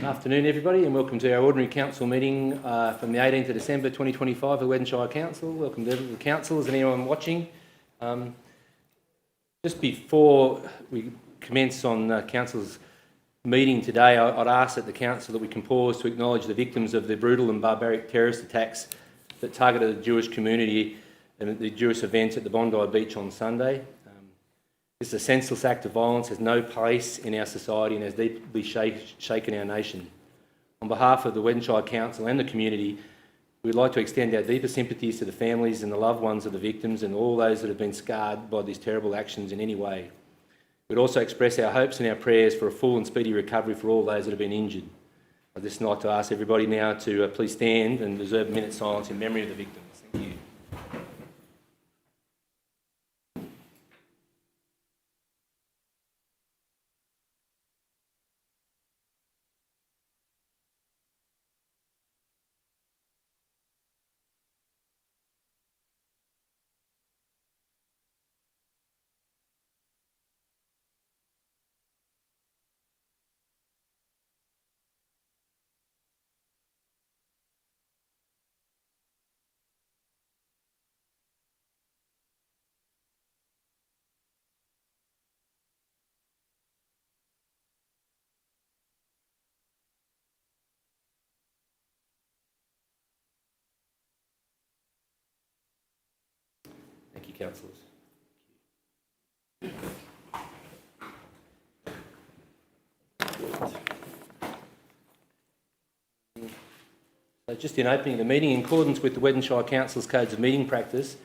Afternoon everybody, and welcome to our ordinary council meeting from the 18th of December 2025 of the Weddin Shire Council. Welcome to the councillors and anyone watching. Just before we commence on council's meeting today, I'd ask that the council that we can pause to acknowledge the victims of the brutal and barbaric terrorist attacks that targeted the Jewish community and the Jewish event at the Bondi Beach on Sunday. This senseless act of violence has no place in our society and has deeply shaken our nation. On behalf of the Weddin Shire Council and the community, we'd like to extend our deepest sympathies to the families and the loved ones of the victims and all those that have been scarred by these terrible actions in any way. We'd also express our hopes and our prayers for a full and speedy recovery for all those that have been injured. I'd just like to ask everybody now to please stand and observe a minute's silence in memory of the victims. Thank you. Thank you, councillors. So just in opening the meeting, in accordance with the Weddin Shire Council's Codes of Meeting Practice,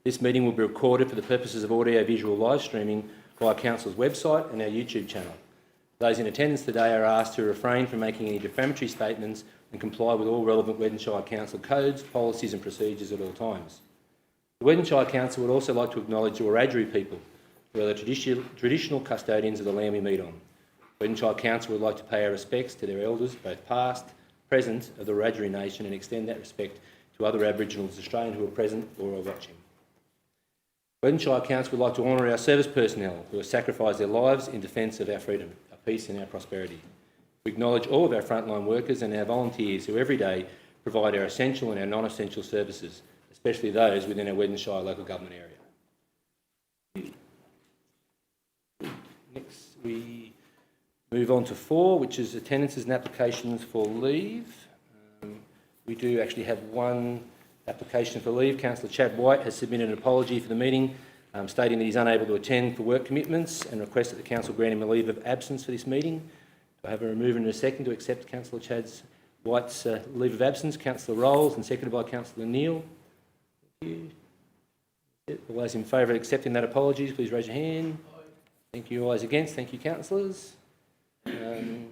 this meeting will be recorded for the purposes of audio-visual live streaming via Council's website and our YouTube channel. Those in attendance today are asked to refrain from making any defamatory statements and comply with all relevant Weddin Shire Council codes, policies and procedures at all times. The Weddin Shire Council would also like to acknowledge the Wiradjuri people, who are the traditional custodians of the land we meet on. The Weddin Shire Council would like to pay our respects to their elders, both past, present, of the Wiradjuri Nation, and extend that respect to other Aboriginals Australian who are present or are watching. The Weddin Shire Council would like to honour our service personnel who have sacrificed their lives in defence of our freedom, our peace and our prosperity. We acknowledge all of our frontline workers and our volunteers who every day provide our essential and our non-essential services, especially those within our Weddin Shire local government area. Next, we move on to 4, which is attendances and applications for leave. We do actually have one application for leave. Councillor Chad White has submitted an apology for the meeting, stating that he's unable to attend for work commitments and requests that the council grant him a leave of absence for this meeting. Do I have a mover in a second to accept Councillor Chad White's leave of absence? Councillor Rolls, and seconded by Councillor Neal. Thank you. All those in favour of accepting that apology, please raise your hand. Thank you. All those against, thank you, councillors. No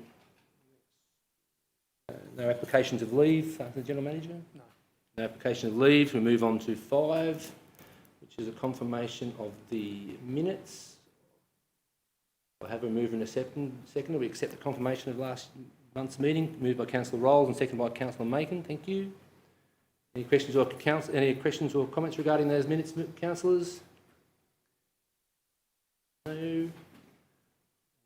applications of leave, the General Manager? No. No application of leave. We move on to 5, which is a confirmation of the minutes. I'll have a mover in a second. We accept the confirmation of last month's meeting, moved by Councillor Rolls and seconded by Councillor Macon. Thank you. Any questions or comments regarding those minutes, councillors? No.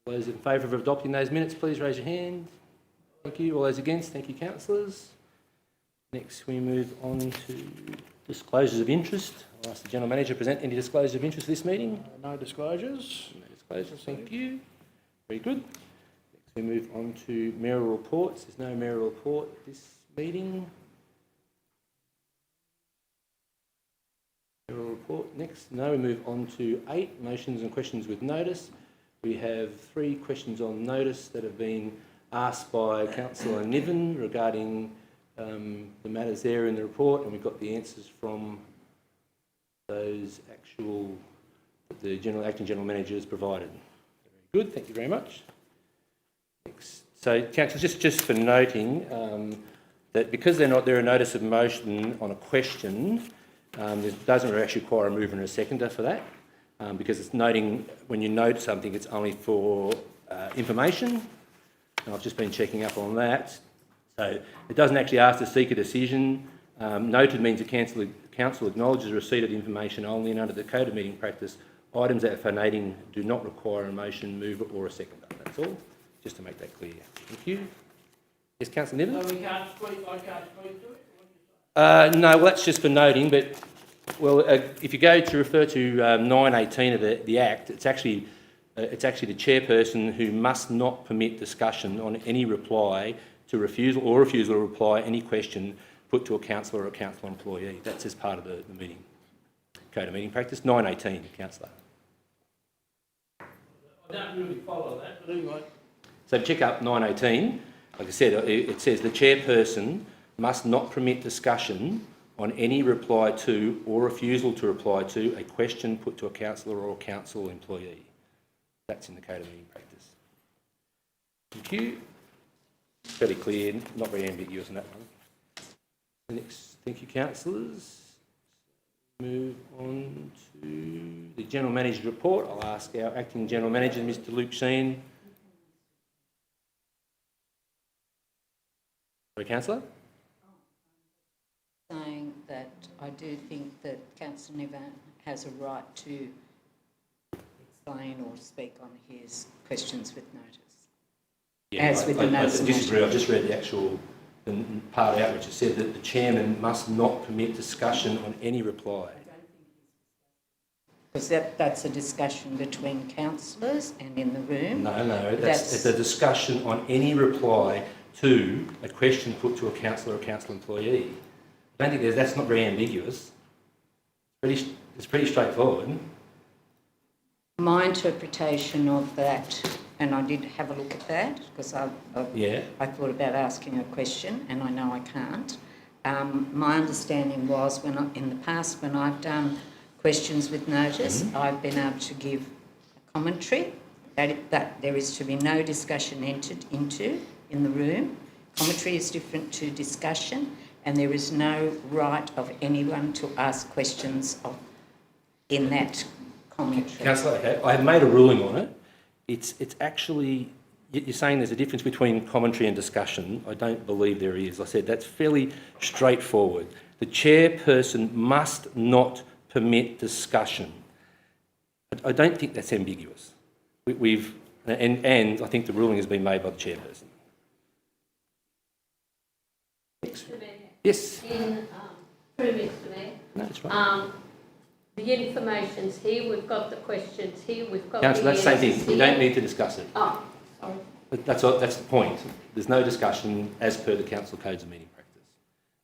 All those in favour of adopting those minutes, please raise your hand. Thank you. All those against, thank you, councillors. Next, we move on to disclosures of interest. I'll ask the General Manager to present any disclosures of interest for this meeting. No disclosures. No disclosures, thank you. Very good. Next, we move on to mayoral reports. There's no mayoral report at this meeting. Report. Next, now we move on to 8, motions and questions with notice. We have 3 questions on notice that have been asked by Councillor Niven regarding the matters there in the report, and we've got the answers from those the acting General Manager has provided. Very good, thank you very much. Next. So, Councillor, just for noting that because they're a notice of motion on a question, it doesn't actually require a mover and a seconder for that, because it's noting when you note something, it's only for information. And I've just been checking up on that. So it doesn't actually ask to seek a decision. Noted means the council acknowledges receipt of the information only, and under the Code of Meeting Practice, items that are for noting do not require a motion, mover or a seconder. That's all, just to make that clear. Thank you. Yes, Councillor Niven? So we can't speak, I can't speak to it? No, well, that's just for noting, but, well, if you go to refer to 918 of the Act, it's actually the chairperson who must not permit discussion on any reply to refusal to reply any question put to a councillor or a council employee. That's as part of the meeting code of meeting practice. 918, councillor. I don't really follow that, but anyway. So check up 918. Like I said, it says the chairperson must not permit discussion on any reply to or refusal to reply to a question put to a councillor or a council employee. That's in the code of meeting practice. Thank you. Fairly clear, not very ambiguous on that one. Next, thank you, councillors. Move on to the General Manager's report. I'll ask our Acting General Manager, Mr Luke Sheen. Sorry, Councillor? Saying that I do think that Councillor Niven has a right to explain or speak on his questions with notice. Yeah, I disagree. I've just read the actual part out which it said that the chairman must not permit discussion on any reply. Because that's a discussion between councillors and in the room. No, it's a discussion on any reply to a question put to a councillor or a council employee. I don't think that's not very ambiguous. It's pretty straightforward. My interpretation of that, and I did have a look at that because I thought about asking a question and I know I can't. My understanding was in the past when I've done questions with notice, I've been able to give a commentary that there is to be no discussion entered into in the room. Commentary is different to discussion, and there is no right of anyone to ask questions in that commentary. Councillor, okay, I have made a ruling on it. It's actually, you're saying there's a difference between commentary and discussion. I don't believe there is. I said that's fairly straightforward. The chairperson must not permit discussion. I don't think that's ambiguous. And I think the ruling has been made by the chairperson. Yes. In Mr. Mayor. No, that's right. The information's here, we've got the questions here, we've got Councillor, that's the same thing. here. You don't need to discuss it. Oh, sorry. But that's the point. There's no discussion as per the council codes of meeting practice.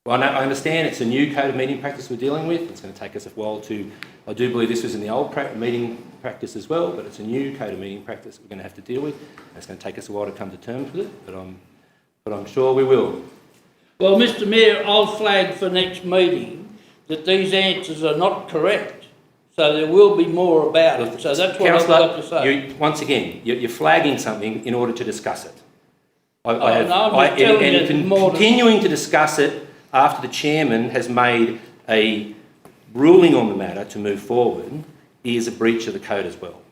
Well, I understand it's a new code of meeting practice we're dealing with. It's going to take us a while to... I do believe this was in the old meeting practice as well, but it's a new code of meeting practice we're going to have to deal with. It's going to take us a while to come to terms with it, but I'm sure we will. Well, Mr. Mayor, I'll flag for next meeting that these answers are not correct. So there will be more about it. So that's what I've got to say. Once again, you're flagging something in order to discuss it. Continuing to discuss it after the chairman has made a ruling on the matter to move forward is a breach of the code as well.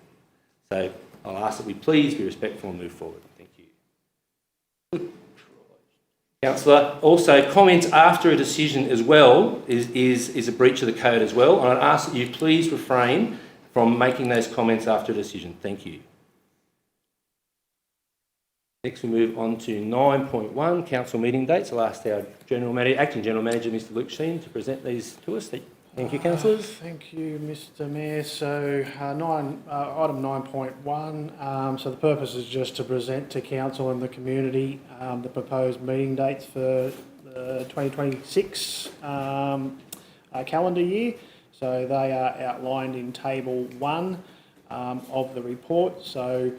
So I'll ask that we please be respectful and move forward. Thank you. Councillor, also comments after a decision as well is a breach of the code as well, and I'd ask that you please refrain from making those comments after a decision. Thank you. Next we move on to 9.1, council meeting dates. I'll ask our Acting General Manager, Mr Luke Sheen, to present these to us. Thank you, councillors. Thank you, Mr Mayor. So item 9.1, so the purpose is just to present to council and the community the proposed meeting dates for the 2026 calendar year. So they are outlined in table 1 of the report. So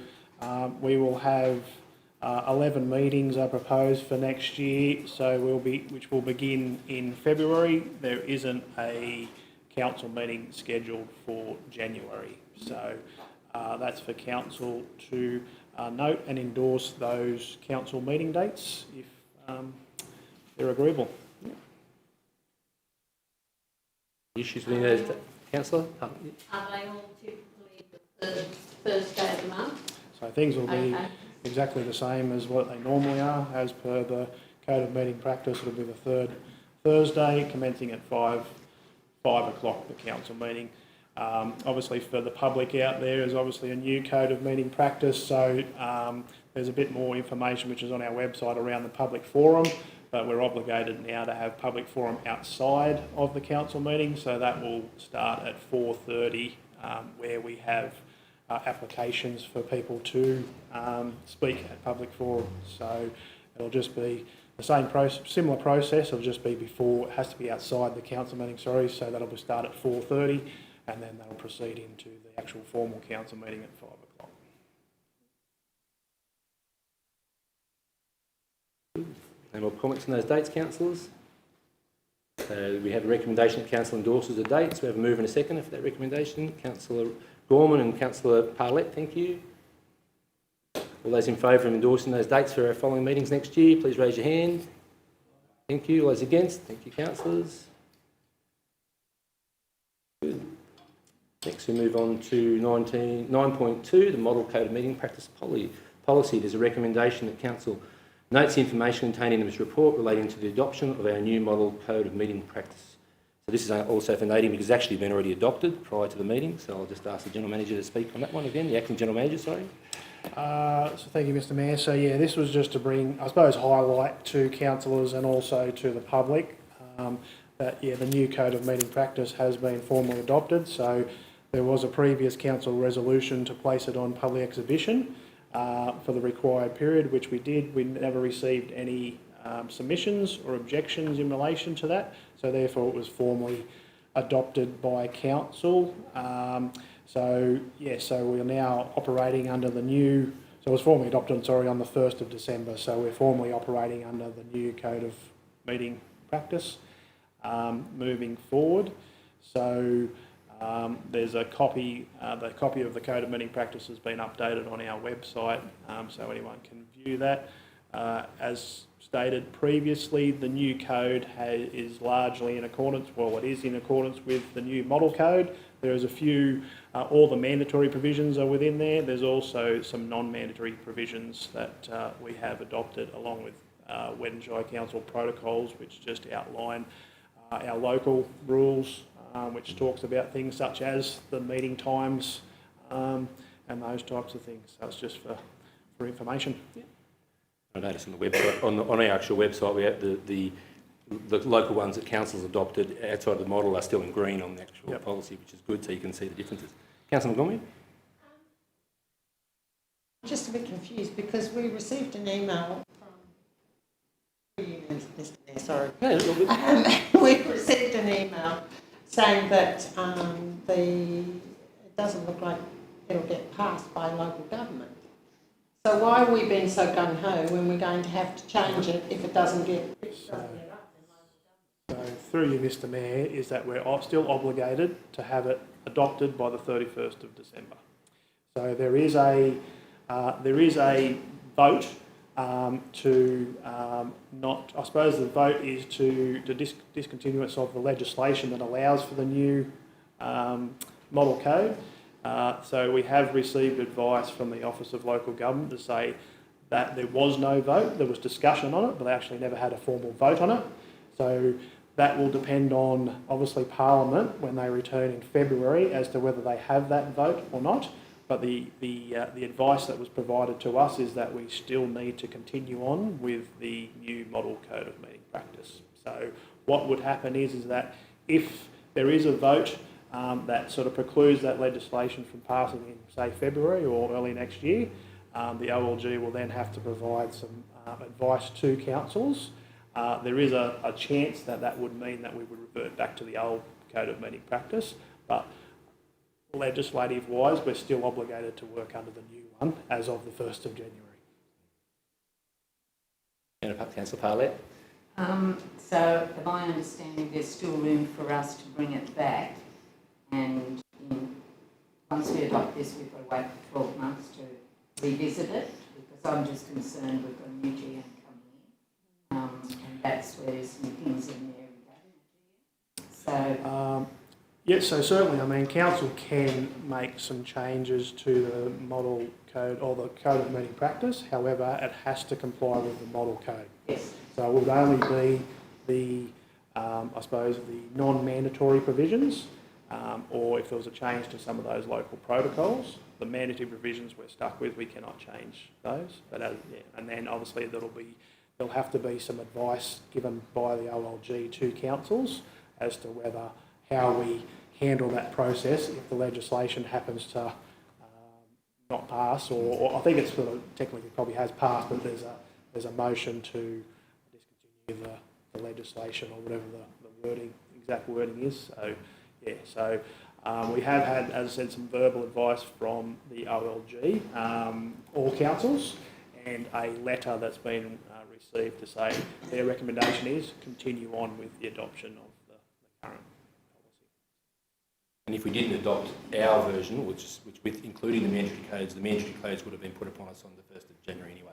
we will have 11 meetings are proposed for next year, so which will begin in February. There isn't a council meeting scheduled for January, so that's for council to note and endorse those council meeting dates if they're agreeable. Yeah. Issues with those, councillor? Are they all typically the third Thursday of the month? So things will be exactly the same as what they normally are. As per the code of meeting practice, it'll be the third Thursday, commencing at 5 o'clock, the council meeting. Obviously for the public out there is obviously a new code of meeting practice, so there's a bit more information which is on our website around the public forum, but we're obligated now to have public forum outside of the council meeting, so that will start at 4:30, where we have applications for people to speak at public forum. So it'll just be the similar process. It'll just be before, it has to be outside the council meeting, sorry, so that'll start at 4:30, and then they'll proceed into the actual formal council meeting at 5 o'clock. Any more comments on those dates, councillors? So we have a recommendation that council endorses the dates. We have a move and a second for that recommendation. Councillor Gorman and Councillor Parlett, thank you. All those in favour of endorsing those dates for our following meetings next year, please raise your hand. Thank you. All those against? Thank you, councillors. Good. Next we move on to 9.2, the Model Code of Meeting Practice Policy. There's a recommendation that council notes the information contained in this report relating to the adoption of our new Model Code of Meeting Practice. So this is also for Nadine because it's actually been already adopted prior to the meeting, so I'll just ask the General Manager to speak on that one again, the Acting General Manager, sorry. So thank you, Mr Mayor. So yeah, this was just to bring, I suppose, highlight to councillors and also to the public that the new Code of Meeting Practice has been formally adopted. So there was a previous council resolution to place it on public exhibition for the required period, which we did. We never received any submissions or objections in relation to that, so therefore it was formally adopted by council. So we're now operating under the new, so it was formally adopted, sorry, on the 1st of December, so we're formally operating under the new Code of Meeting Practice moving forward. So there's a copy, the copy of the Code of Meeting Practice has been updated on our website, so anyone can view that. As stated previously, the new code is largely in accordance, well, it is in accordance with the new model code. There is a few, all the mandatory provisions are within there. There's also some non-mandatory provisions that we have adopted along with Weddin Shire Council protocols, which just outline our local rules, which talks about things such as the meeting times and those types of things. So it's just for information. Yeah. I noticed on the website, on our actual website, we have the local ones that council's adopted outside of the model are still in green on the actual policy, which is good, so you can see the differences. Councillor Montgomery? Just a bit confused because we received an email from Mr. Mayor, sorry. We received an email saying that it doesn't look like it'll get passed by local government. So why are we being so gung-ho when we're going to have to change it if it doesn't get up in local government? So through you, Mr Mayor, is that we're still obligated to have it adopted by the 31st of December. So there is a vote to not, I suppose the vote is to discontinuance of the legislation that allows for the new model code. So we have received advice from the Office of Local Government to say that there was no vote, there was discussion on it, but they actually never had a formal vote on it. So that will depend on, obviously, Parliament when they return in February as to whether they have that vote or not. But the advice that was provided to us is that we still need to continue on with the new model code of meeting practice. So what would happen is that if there is a vote that sort of precludes that legislation from passing in, say, February or early next year, the OLG will then have to provide some advice to councils. There is a chance that that would mean that we would revert back to the old code of meeting practice, but legislative-wise, we're still obligated to work under the new one as of the 1st of January. Councillor Parlett? So, in my understanding, there's still room for us to bring it back, and once we adopt this, we've got to wait for 12 months to revisit it, because I'm just concerned we've got a new GM coming in, and that's where there's some things in there regarding the GM. So. Yes, so certainly, I mean, council can make some changes to the model code or the code of meeting practice. However, it has to comply with the model code. Yes. So it would only be I suppose, the non-mandatory provisions, or if there was a change to some of those local protocols, the mandatory provisions we're stuck with, we cannot change those. But and then obviously there'll have to be some advice given by the OLG to councils as to how we handle that process if the legislation happens to not pass, or I think it's sort of technically probably has passed, but there's a motion to discontinue the legislation or whatever the exact wording is. So we have had, as I said, some verbal advice from the OLG, all councils, and a letter that's been received to say their recommendation is continue on with the adoption of the current policy. And if we didn't adopt our version, which with including the mandatory codes would have been put upon us on the 1st of January anyway.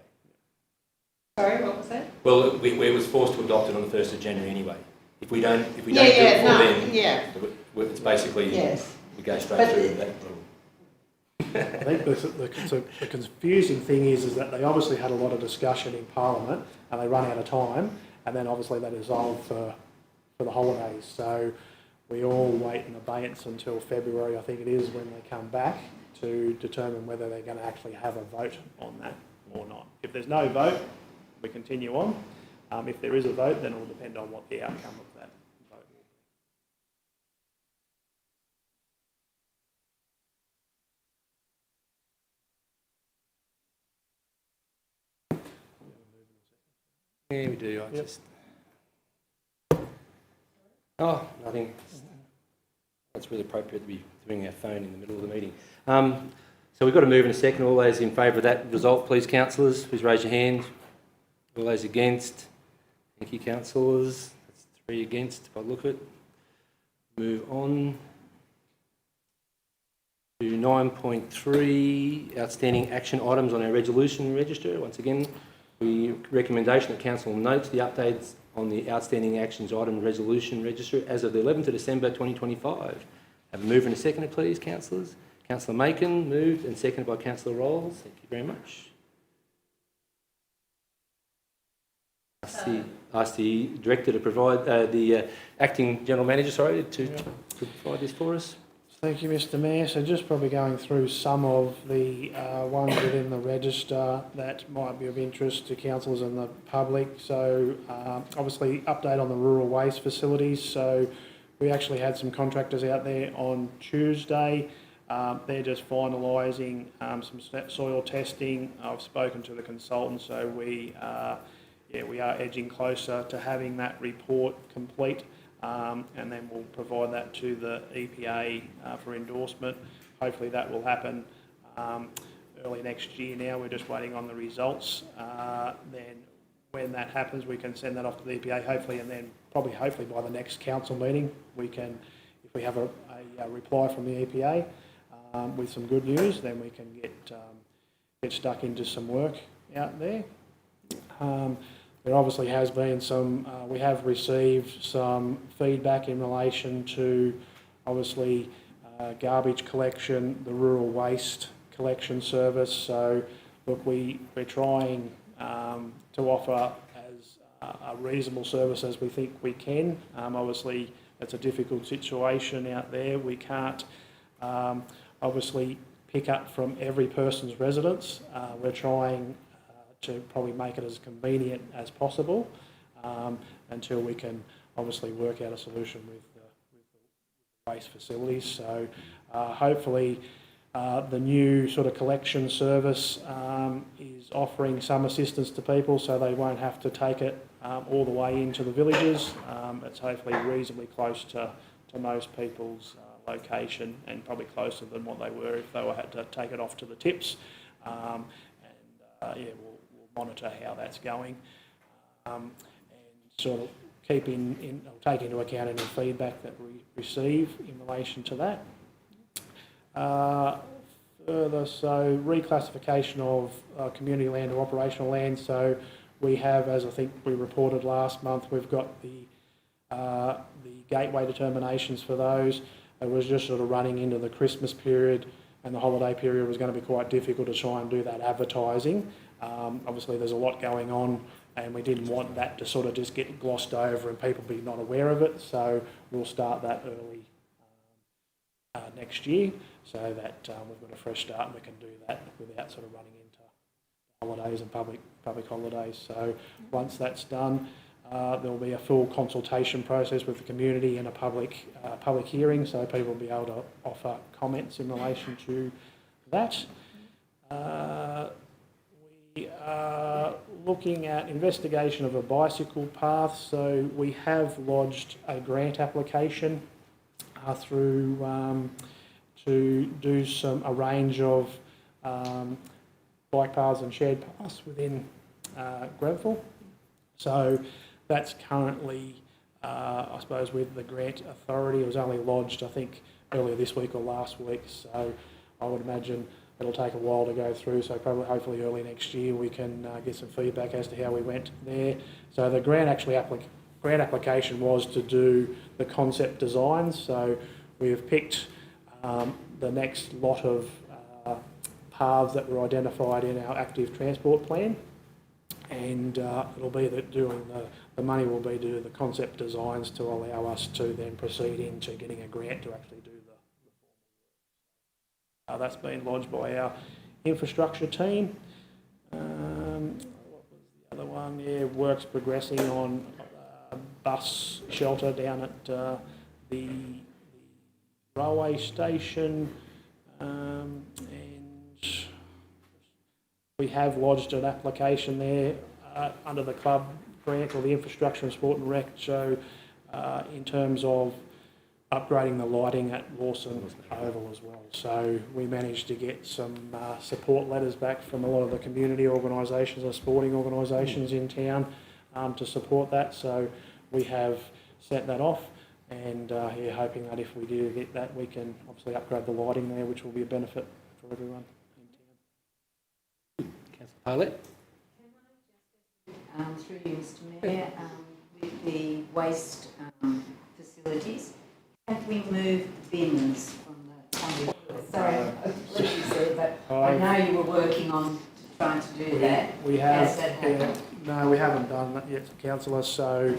Sorry, what was that? Well, we was forced to adopt it on the 1st of January anyway. If we don't do it before then, it's basically we go straight through that. I think the confusing thing is that they obviously had a lot of discussion in Parliament and they run out of time, and then obviously they dissolved for the holidays. So we all wait in abeyance until February, I think it is, when they come back to determine whether they're going to actually have a vote on that or not. If there's no vote, we continue on. If there is a vote, then it will depend on what the outcome of that vote will be. Yeah, we do. I think that's really appropriate to be doing our phone in the middle of the meeting. So we've got to move in a second. All those in favour of that result, please, councillors. Please raise your hand. All those against? Thank you, councillors. That's 3 against, if I look at it. Move on to 9.3, outstanding action items on our resolution register. Once again, the recommendation that council notes the updates on the outstanding actions item resolution register as of the 11th of December 2025. Have a move and a seconder, please, councillors. Councillor Macon moved and seconded by Councillor Rolls. Thank you very much. Ask the director to provide, the acting general manager, sorry, to provide this for us. Thank you, Mr. Mayor. So just probably going through some of the ones within the register that might be of interest to councillors and the public. So obviously update on the rural waste facilities. So we actually had some contractors out there on Tuesday. They're just finalising some soil testing. I've spoken to the consultant, so we are edging closer to having that report complete. And then we'll provide that to the EPA for endorsement. Hopefully that will happen early next year now. We're just waiting on the results. Then when that happens, we can send that off to the EPA, hopefully, and then hopefully by the next council meeting, we can, if we have a reply from the EPA with some good news, then we can get stuck into some work out there. There obviously has been some, we have received some feedback in relation to obviously garbage collection, the rural waste collection service. So look, we're trying to offer as a reasonable service as we think we can. Obviously it's a difficult situation out there. We can't obviously pick up from every person's residence. We're trying to probably make it as convenient as possible until we can obviously work out a solution with the waste facilities. So hopefully the new sort of collection service is offering some assistance to people so they won't have to take it all the way into the villages. It's hopefully reasonably close to most people's location, and probably closer than what they were if they had to take it off to the tips. We'll monitor how that's going, and sort of take into account any feedback that we receive in relation to that. Further, so reclassification of community land to operational land. So we have, as I think we reported last month, we've got the gateway determinations for those. It was just sort of running into the Christmas period, and the holiday period was going to be quite difficult to try and do that advertising. Obviously there's a lot going on, and we didn't want that to sort of just get glossed over and people be not aware of it, so we'll start that early next year, so that we've got a fresh start and we can do that without sort of running into holidays and public holidays. So once that's done, there'll be a full consultation process with the community and a public hearing, so people will be able to offer comments in relation to that. We are looking at investigation of a bicycle path, so we have lodged a grant application through to do a range of bike paths and shared paths within Grenfell. So that's currently, I suppose, with the grant authority. It was only lodged, I think, earlier this week or last week, so I would imagine it'll take a while to go through, so probably hopefully early next year we can get some feedback as to how we went there. So the grant application was to do the concept designs, so we've picked the next lot of paths that were identified in our active transport plan, and it'll be that the money will be to do the concept designs to allow us to then proceed into getting a grant to actually do the that's been lodged by our infrastructure team. What was the other one? Yeah, work's progressing on a bus shelter down at the railway station, and we have lodged an application there under the club grant or the infrastructure and sport and rec. So in terms of upgrading the lighting at Lawson Oval as well. So we managed to get some support letters back from a lot of the community organisations or sporting organisations in town to support that. So we have sent that off, and hoping that if we do get that, we can obviously upgrade the lighting there, which will be a benefit for everyone in town. Councillor Paulette? Through you, Mr Mayor, with the waste facilities, have we moved bins from the... Sorry, apologies there, but I know you were working on trying to do that. We have. Has that happened? No, we haven't done that yet, councillor, so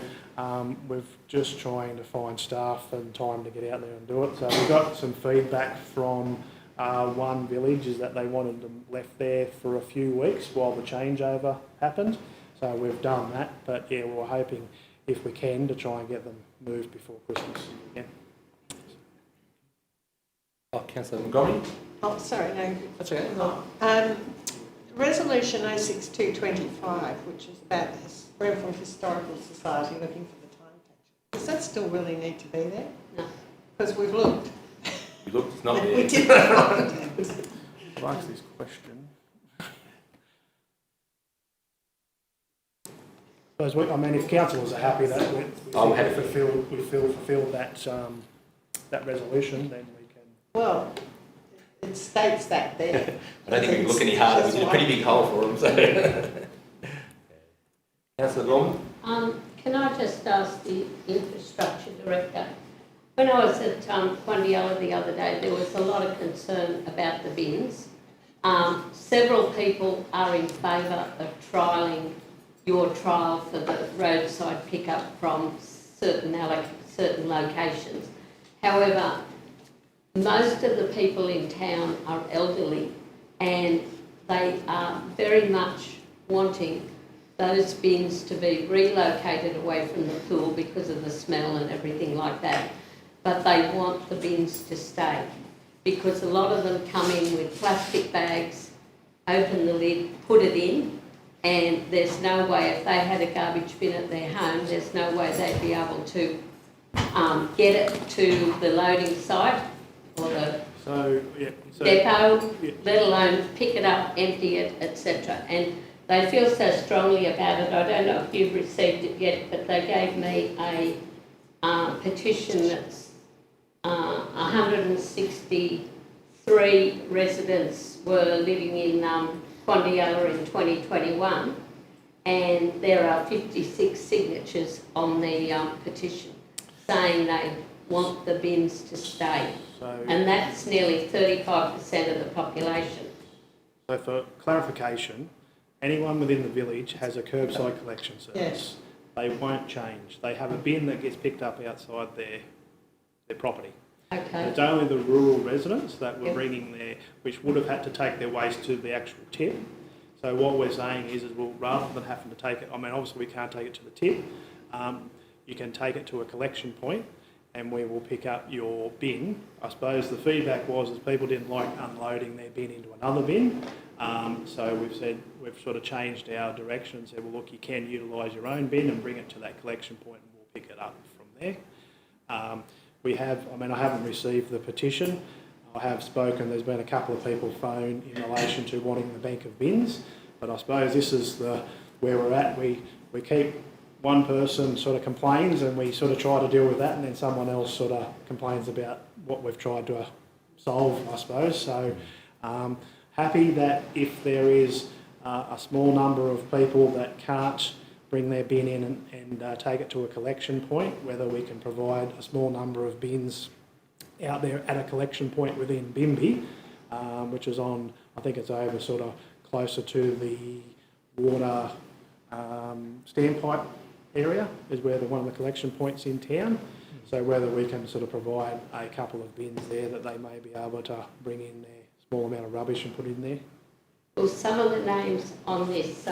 we're just trying to find staff and time to get out there and do it. So we got some feedback from one village is that they wanted them left there for a few weeks while the changeover happened. So we've done that, but yeah, we're hoping if we can to try and get them moved before Christmas again. Oh, Councillor Montgomery? Oh, sorry, no. That's okay. Resolution 06225, which is about the Grenfell Historical Society looking for the time capsule. Does that still really need to be there? No. Because we've looked. You looked, it's not there. We didn't find it. I'll ask this question. I mean, if councillors are happy that we fulfilled that resolution, then we can. Well, it states that there. I don't think we can look any harder. We did a pretty big hole for them. So. Councillor Gorman? Can I just ask the infrastructure director, when I was at Quandiella the other day, there was a lot of concern about the bins. Several people are in favour of trialling your trial for the roadside pickup from certain locations. However, most of the people in town are elderly, and they are very much wanting those bins to be relocated away from the pool because of the smell and everything like that. But they want the bins to stay, because a lot of them come in with plastic bags, open the lid, put it in, and there's no way, if they had a garbage bin at their home, there's no way they'd be able to get it to the loading site or the depot, let alone pick it up, empty it, etc. And they feel so strongly about it. I don't know if you've received it yet, but they gave me a petition that's 163 residents were living in Quandiella in 2021, and there are 56 signatures on the petition saying they want the bins to stay. And that's nearly 35% of the population. So for clarification, anyone within the village has a curbside collection service. Yes. They won't change. They have a bin that gets picked up outside their property. Okay. It's only the rural residents that were bringing their, which would have had to take their waste to the actual tip. So what we're saying is well, rather than having to take it, I mean, obviously we can't take it to the tip, you can take it to a collection point and we will pick up your bin. I suppose the feedback was is people didn't like unloading their bin into another bin. So we've sort of changed our direction and said, well, look, you can utilise your own bin and bring it to that collection point and we'll pick it up from there. I haven't received the petition. I have spoken, there's been a couple of people phone in relation to wanting the bank of bins, but I suppose this is where we're at. We keep one person sort of complains and we sort of try to deal with that, and then someone else sort of complains about what we've tried to solve, I suppose. So happy that if there is a small number of people that can't bring their bin in and take it to a collection point, whether we can provide a small number of bins out there at a collection point within Bimby, which is on, I think it's over sort of closer to the water standpipe area is where one of the collection points in town. So whether we can sort of provide a couple of bins there that they may be able to bring in their small amount of rubbish and put in there. Well, some of the names on this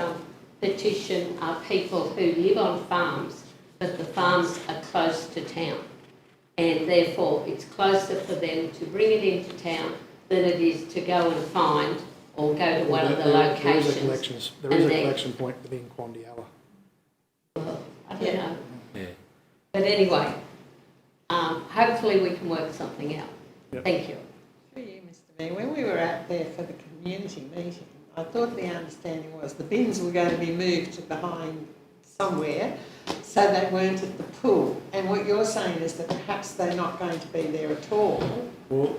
petition are people who live on farms, but the farms are close to town. And therefore, it's closer for them to bring it into town than it is to go and find or go to one of the locations. There is a collection point within Quandialla. Well, I don't know. Yeah. But anyway, hopefully we can work something out. Yep. Thank you. Through you, Mr Mayor, when we were out there for the community meeting, I thought the understanding was the bins were going to be moved to behind somewhere so they weren't at the pool. And what you're saying is that perhaps they're not going to be there at all. Well,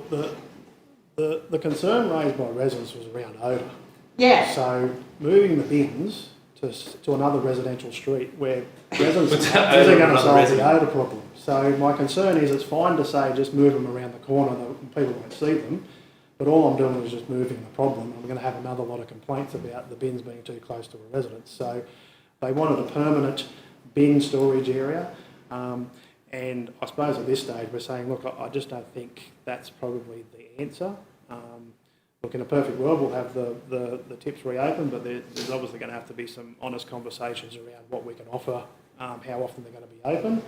the concern raised by residents was around odour. Yeah. So moving the bins to another residential street where residents isn't going to solve the odour problem. So my concern is it's fine to say just move them around the corner that people won't see them, but all I'm doing is just moving the problem. I'm going to have another lot of complaints about the bins being too close to a residence. So they wanted a permanent bin storage area, and I suppose at this stage we're saying, look, I just don't think that's probably the answer. Look, in a perfect world we'll have the tips reopened, but there's obviously going to have to be some honest conversations around what we can offer, how often they're going to be open.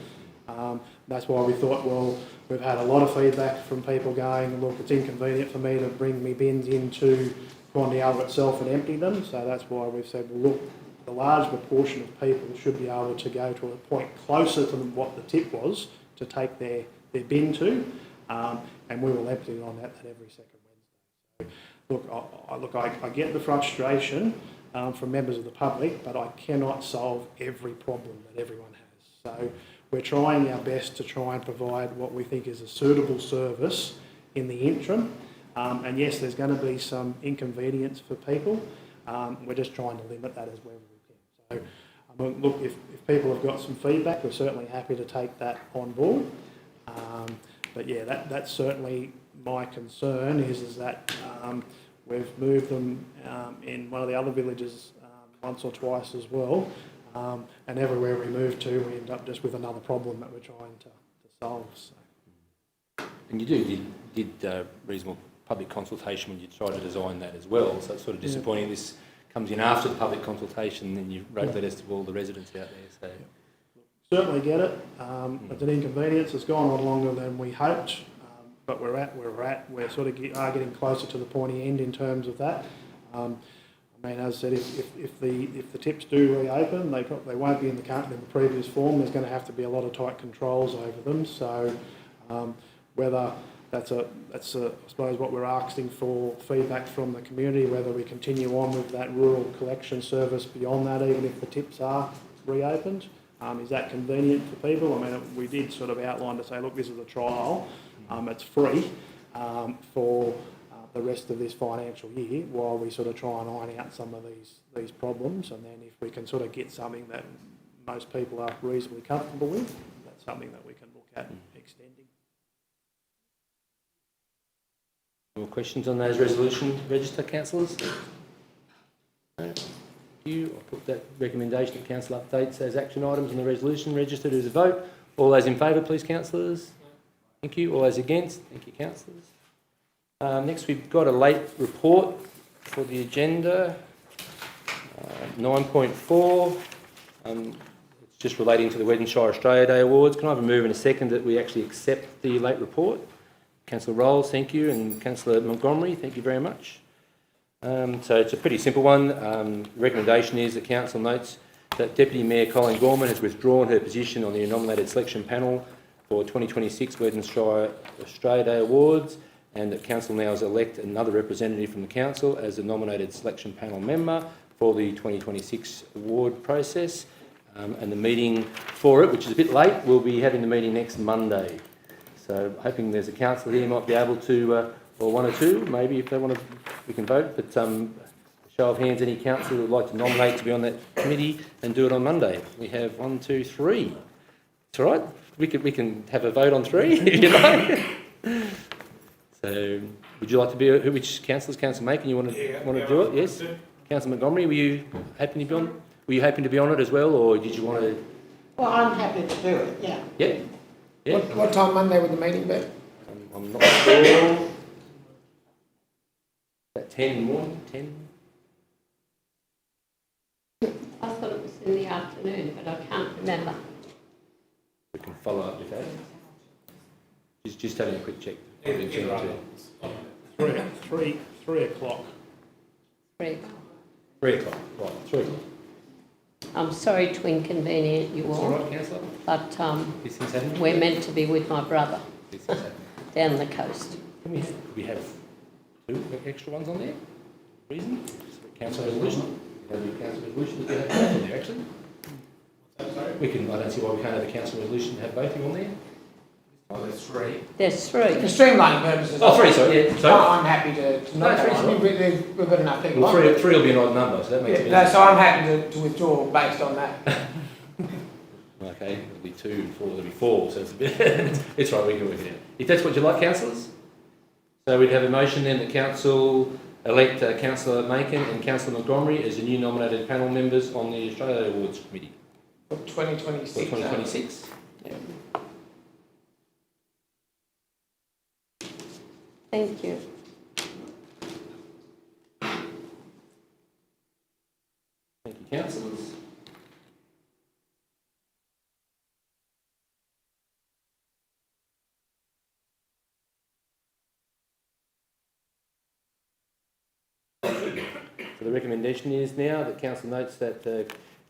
That's why we thought, well, we've had a lot of feedback from people going, look, it's inconvenient for me to bring me bins into Quandialla itself and empty them, so that's why we've said, well, look, the large proportion of people should be able to go to a point closer to what the tip was to take their bin to, and we will empty it on that every second Wednesday. So, I get the frustration from members of the public, but I cannot solve every problem that everyone has. So we're trying our best to try and provide what we think is a suitable service in the interim. And yes, there's going to be some inconvenience for people. We're just trying to limit that as well as we can. So, look, if people have got some feedback, we're certainly happy to take that on board. But yeah, that's certainly my concern is that we've moved them in one of the other villages once or twice as well. And everywhere we move to, we end up just with another problem that we're trying to solve. So. And you did reasonable public consultation when you tried to design that as well, so it's sort of disappointing this comes in after the public consultation and you wrote letters to all the residents out there. So certainly get it. It's an inconvenience. It's gone on longer than we hoped, but we're We're sort of are getting closer to the pointy end in terms of that. I mean, as I said, if the tips do reopen, they won't be in the previous form. There's going to have to be a lot of tight controls over them. So whether that's I suppose what we're asking for feedback from the community, whether we continue on with that rural collection service beyond that, even if the tips are reopened. Is that convenient for people? I mean, we did sort of outline to say, look, this is a trial. It's free for the rest of this financial year while we sort of try and iron out some of these problems. And then if we can sort of get something that most people are reasonably comfortable with, that's something that we can look at extending. more questions on those resolution register, councillors? No? I'll put that recommendation of council updates as action items on the resolution registered as a vote. All those in favour, please, councillors. Thank you. All those against? Thank you, councillors. Next, we've got a late report for the agenda. 9.4. It's just relating to the Weddin Shire Australia Day Awards. Can I have a move in a second that we actually accept the late report? Councillor Rolls, thank you, and Councillor Montgomery, thank you very much. So it's a pretty simple one. The recommendation is that Council notes that Deputy Mayor Colleen Gorman has withdrawn her position on the nominated selection panel for 2026 Weddin Shire Australia Day Awards, and that Council now has elect another representative from the Council as the nominated selection panel member for the 2026 award process. And the meeting for it, which is a bit late, we'll be having the meeting next Monday. So hoping there's a councillor here who might be able to, or one or two, maybe if they want to, we can vote. But show of hands, any councillor who would like to nominate to be on that committee and do it on Monday. We have 1, 2, 3. It's all right. We can have a vote on 3 if you like. So would you like to be, which councillors, Councillor Macon, you want to do it? Yes. Councillor Montgomery, were you hoping to be on? Were you hoping to be on it as well, or did you want to? Well, I'm happy to do it, yeah. Yeah. Yeah. What time Monday would the meeting be? I'm not sure. At 10 in the morning, 10? I thought it was in the afternoon, but I can't remember. We can follow up with that. Just having a quick check. 3 o'clock. 3 o'clock. 3 o'clock, right, 3 o'clock. I'm sorry to inconvenience you That's all all, right, councillor. but This thing's happening. we're meant to be with my brother This thing's happening. down the coast. Can we have 2 extra ones on there? Reason? Council resolution. Have a council resolution to have both on there, actually. We can. I don't see why we can't have a council resolution to have both of them on there. Oh, there's 3. There's For 3. streamlining purposes. Oh, 3. Sorry. Yeah. Sorry. I'm happy to not No, 3 's I mean, we've got enough people. Well, on. 3 will be an odd number, so that makes Yeah, it. so I'm happy to withdraw based on that. Okay, it'll be 2 and 4. There'll be 4, so it's a bit. It's right. We can work it out. If that's what you like, councillors. So we'd have a motion then that council elect Councillor Macon and Councillor Montgomery as the new nominated panel members on the Australia Day Awards Committee For for 2026. 2026. Thank you. Thank you, councillors. So the recommendation is now that council notes that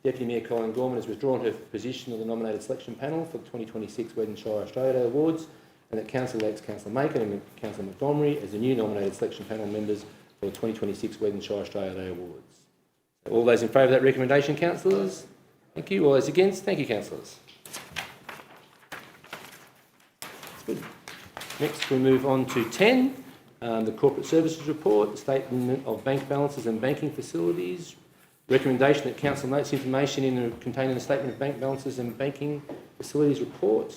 Deputy Mayor Colleen Gorman has withdrawn her position on the nominated selection panel for the 2026 Weddin Shire Australia Day Awards, and that council elects Councillor Macon and Councillor Montgomery as the new nominated selection panel members for the 2026 Weddin Shire Australia Day Awards. So all those in favour of that recommendation, councillors? Thank you. All those against? Thank you, councillors. That's good. Next, we move on to 10, the Corporate Services Report, the Statement of Bank Balances and Banking Facilities. Recommendation that council notes information contained in the Statement of Bank Balances and Banking Facilities Report.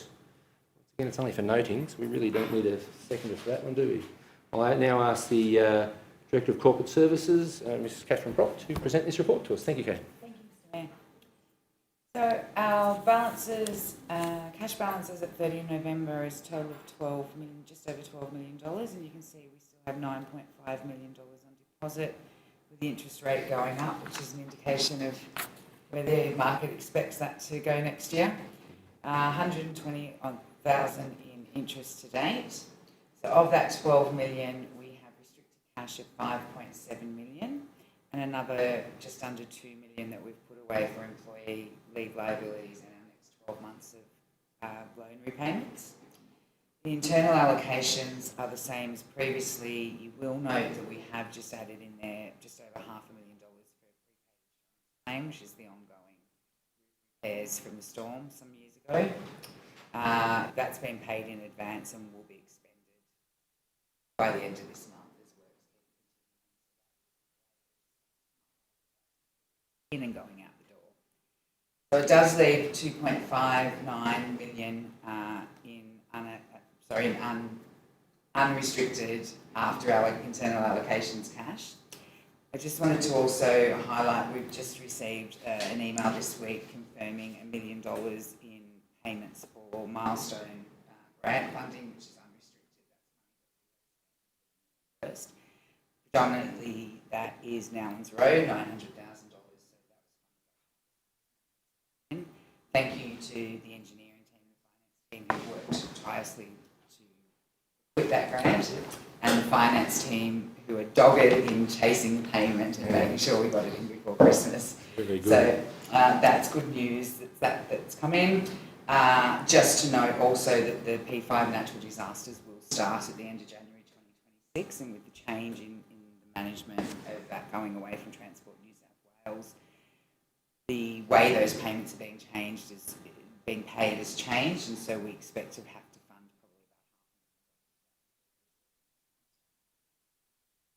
Again, it's only for noting, so we really don't need a seconder for that one, do we? I'll now ask the Director of Corporate Services, Mrs. Catherine Brock, to present this report to us. Thank you, Kate. Thank you, Mr Mayor. So our balances, cash balances at 30 November is a total of 12 million, just over $12 million, and you can see we still have $9.5 million on deposit, with the interest rate going up, which is an indication of where the market expects that to go next year. 120,000 in interest to date. So of that 12 million, we have restricted cash of 5.7 million, and another just under 2 million that we've put away for employee leave liabilities in our next 12 months of loan repayments. The internal allocations are the same as previously. You will note that we have just added in there just over $500,000 for prepaid claim, which is the ongoing repairs from the storm some years ago. That's been paid in advance and will be expended by the end of this month as works in and going out the door. So it does leave 2.59 million in unrestricted after our internal allocations cash. I just wanted to also highlight we've just received an email this week confirming $1 million in payments for milestone grant funding, which is unrestricted. That's first. Predominantly, that is Nowlands Road, $900,000. Thank you to the engineering team and the finance team who worked tirelessly to put that grant, and the finance team who are dogged in chasing the payment and making sure we got it in before Christmas. Very good. So that's good news that's come in. Just to note also that the P5 natural disasters will start at the end of January 2026, and with the change in the management of that going away from Transport New South Wales, the way those payments are being paid has changed, and so we expect to have to fund probably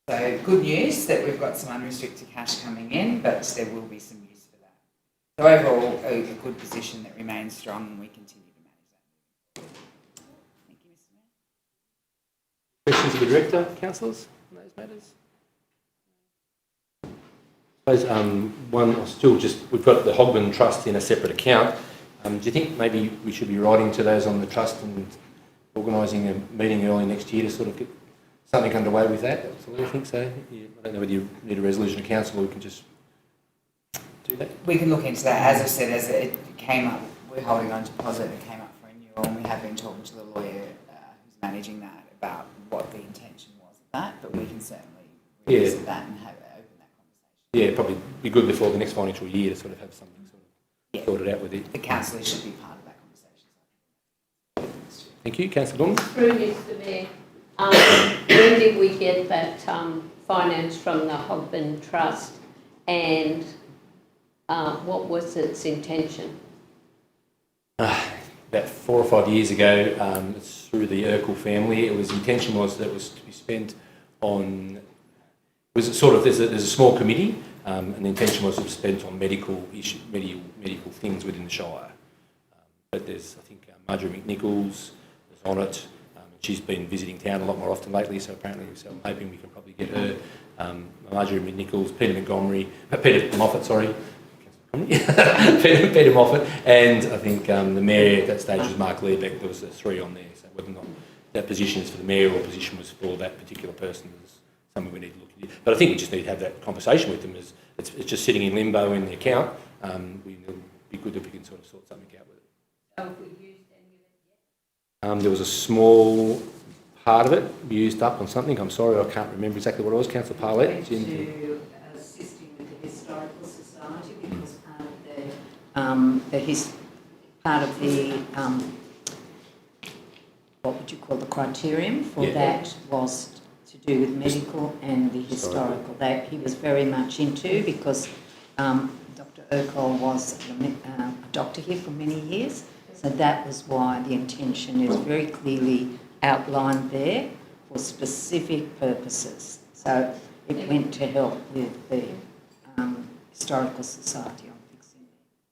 about half. So good news that we've got some unrestricted cash coming in, but there will be some use for that. So overall, a good position that remains strong, and we continue to manage that. Thank you, Mr. Mayor. Questions of the Director, councillors, on those matters? I suppose we've got the Hogman Trust in a separate account. Do you think maybe we should be writing to those on the trust and organising a meeting early next year to sort of get something underway with that? Absolutely, I think so. Yeah, I don't know whether you need a resolution of council or we can just do that. We can look into that. As I said, as it came up, we're holding on to deposit that came up for renewal, and we have been talking to the lawyer who's managing that about what the intention was of that, but we can certainly revisit that and open that conversation. Yeah, probably be good before the next financial year to sort of have something sort of sorted out with it. The councillor should be part of that conversation. Thank you. Councillor Gorman. Through Mr Mayor, when did we get that finance from the Hogman Trust, and what was its intention? About 4 or 5 years ago, it's through the Urkel family. The intention was that it was to be spent on. It was sort of there's a small committee, and the intention was to be spent on medical things within the Shire. But there's, I think, Marjorie McNichols is on it. She's been visiting town a lot more often lately, so apparently, I'm hoping we can probably get her. Marjorie McNichols, Peter Moffat, sorry. Peter Moffat, and I think the mayor at that stage was Mark Liebeck. There was 3 on there, so whether or not that position is for the mayor or position was for that particular person is something we need to look at. But I think we just need to have that conversation with them. As it's just sitting in limbo in the account. It'll be good if we can sort of sort something out with it. So have we used any of it yet? There was a small part of it used up on something. I'm sorry, I can't remember exactly what it was. Councillor Parlett. To assisting with the Historical Society, because part of the what would you call the criterion for that was to do with medical and the historical. That he was very much into, because Dr. Urkel was a doctor here for many years. So that was why the intention is very clearly outlined there for specific purposes. So it went to help with the Historical Society on fixing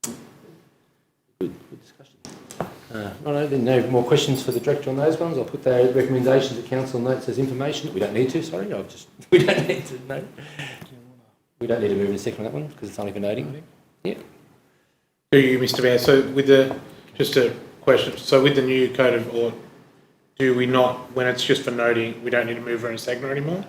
it. Good discussion. No more questions for the Director on those ones. I'll put the recommendations that Council notes as information. We don't need to, sorry. We don't need to, no. We don't need to move in a second on that one because it's only for noting. Yeah. To you, Mr. Mayor. So just a question. So with the new code of law, do we not, when it's just for noting, we don't need to move her in a segment anymore?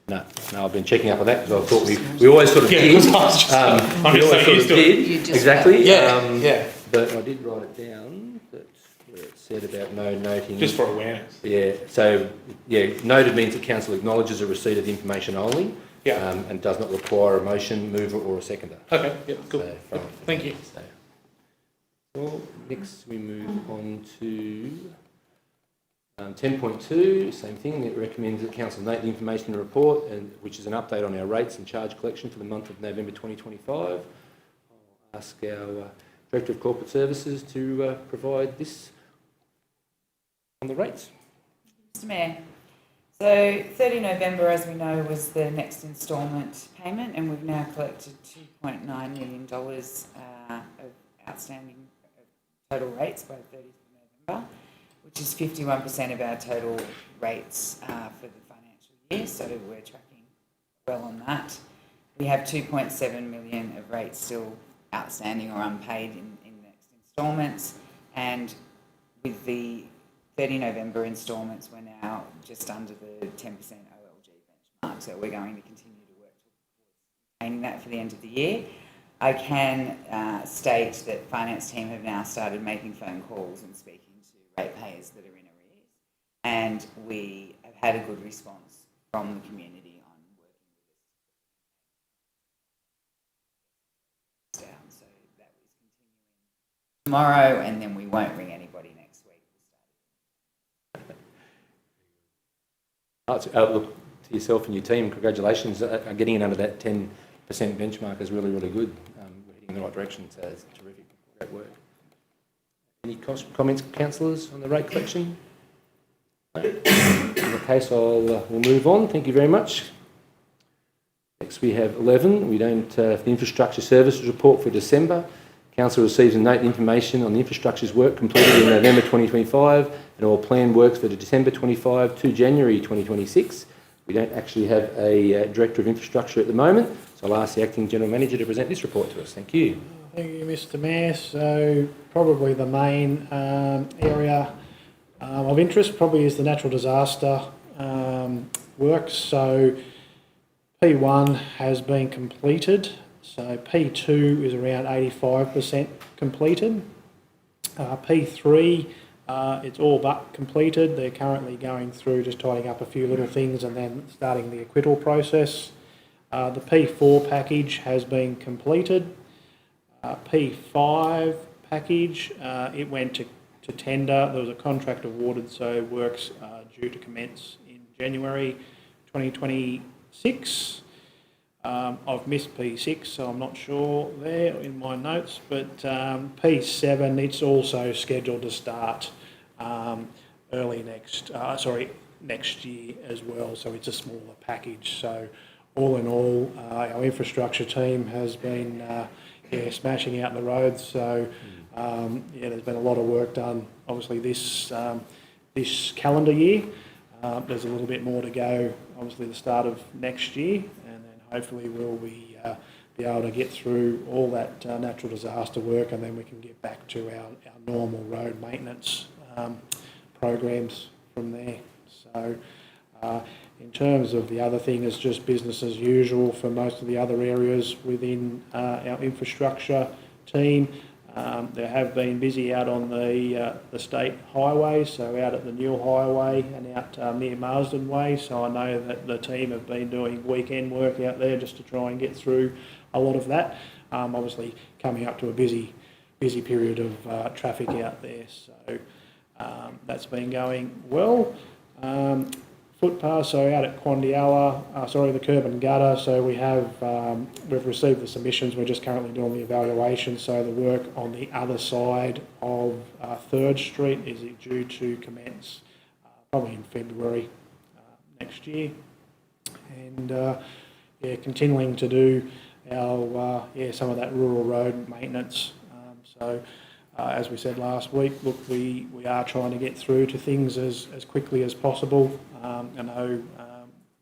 No, I've been checking up on that because I thought we always sort of did. We always sort of did. Exactly. Yeah. But I did write it down, where it said about no noting. Just for awareness. Yeah, so, noted means that Council acknowledges a receipt of the information only. Yeah. And does not require a motion, mover or a seconder. Okay, yeah, cool. So, thank you. Well, next we move on to 10.2, same thing. It recommends that Council note the information in the report, which is an update on our rates and charge collection for the month of November 2025. I'll ask our Director of Corporate Services to provide this on the rates. Mr. Mayor, so 30 November, as we know, was the next instalment payment, and we've now collected $2.9 million of outstanding total rates by 30th of November, which is 51% of our total rates for the financial year, so we're tracking well on that. We have 2.7 million of rates still outstanding or unpaid in next instalments, and with the 30 November instalments, we're now just under the 10% OLG benchmark, so we're going to continue to work towards maintaining that for the end of the year. I can state that the finance team have now started making phone calls and speaking to ratepayers that are in arrears, and we have had a good response from the community on working with us down. So that is continuing tomorrow, and then we won't ring anybody next week. Look, to yourself and your team, congratulations. Getting in under that 10% benchmark is really, really good. We're heading in the right direction, so it's terrific. Great work. Any comments, councillors, on the rate collection? No? In the case, we'll move on. Thank you very much. Next we have 11. We don't the infrastructure services report for December. Council receives a note information on the infrastructure's work completed in November 2025 and all planned works for the December 25 to January 2026. We don't actually have a Director of Infrastructure at the moment, so I'll ask the Acting General Manager to present this report to us. Thank you. Thank you, Mr Mayor. So probably the main area of interest probably is the natural disaster works. So P1 has been completed. So P2 is around 85% completed. P3, it's all but completed. They're currently going through just tidying up a few little things and then starting the acquittal process. The P4 package has been completed. P5 package, it went to tender. There was a contract awarded, so works are due to commence in January 2026. I've missed P6, so I'm not sure there in my notes, but P7, it's also scheduled to start early next year as well, so it's a smaller package. So all in all, our infrastructure team has been smashing out the roads, so there's been a lot of work done. Obviously this calendar year, there's a little bit more to go, obviously the start of next year, and then hopefully we'll be able to get through all that natural disaster work, and then we can get back to our normal road maintenance programs from there. So in terms of the other thing, it's just business as usual for most of the other areas within our infrastructure team. They have been busy out on the state highways, so out at the Newell Highway and out near Marsden Way. So I know that the team have been doing weekend work out there just to try and get through a lot of that. Obviously coming up to a busy period of traffic out there, so that's been going well. Footpath, so out at Quandialla, the curb and gutter, so we've received the submissions, we're just currently doing the evaluation, so the work on the other side of 3rd Street is due to commence probably in February next year. And continuing to do our some of that rural road maintenance. As we said last week, look, we are trying to get through to things as quickly as possible. I know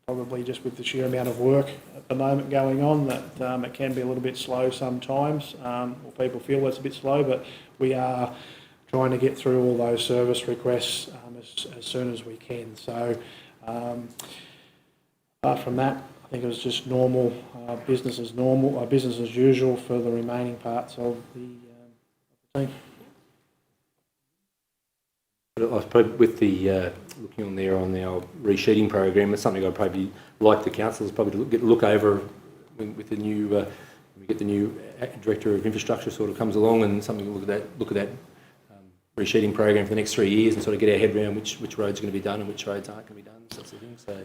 probably just with the sheer amount of work at the moment going on that it can be a little bit slow sometimes, or people feel it's a bit slow, but we are trying to get through all those service requests as soon as we can. So apart from that, I think it was just normal, business as usual for the remaining parts of the team. I suppose with the looking on there on our resheeting program, it's something I'd probably like the councillors probably to look over with the new when we get the new Director of Infrastructure sort of comes along, and something to look at that resheeting program for the next 3 years and sort of get our head around which roads are going to be done and which roads aren't going to be done, sorts of things. So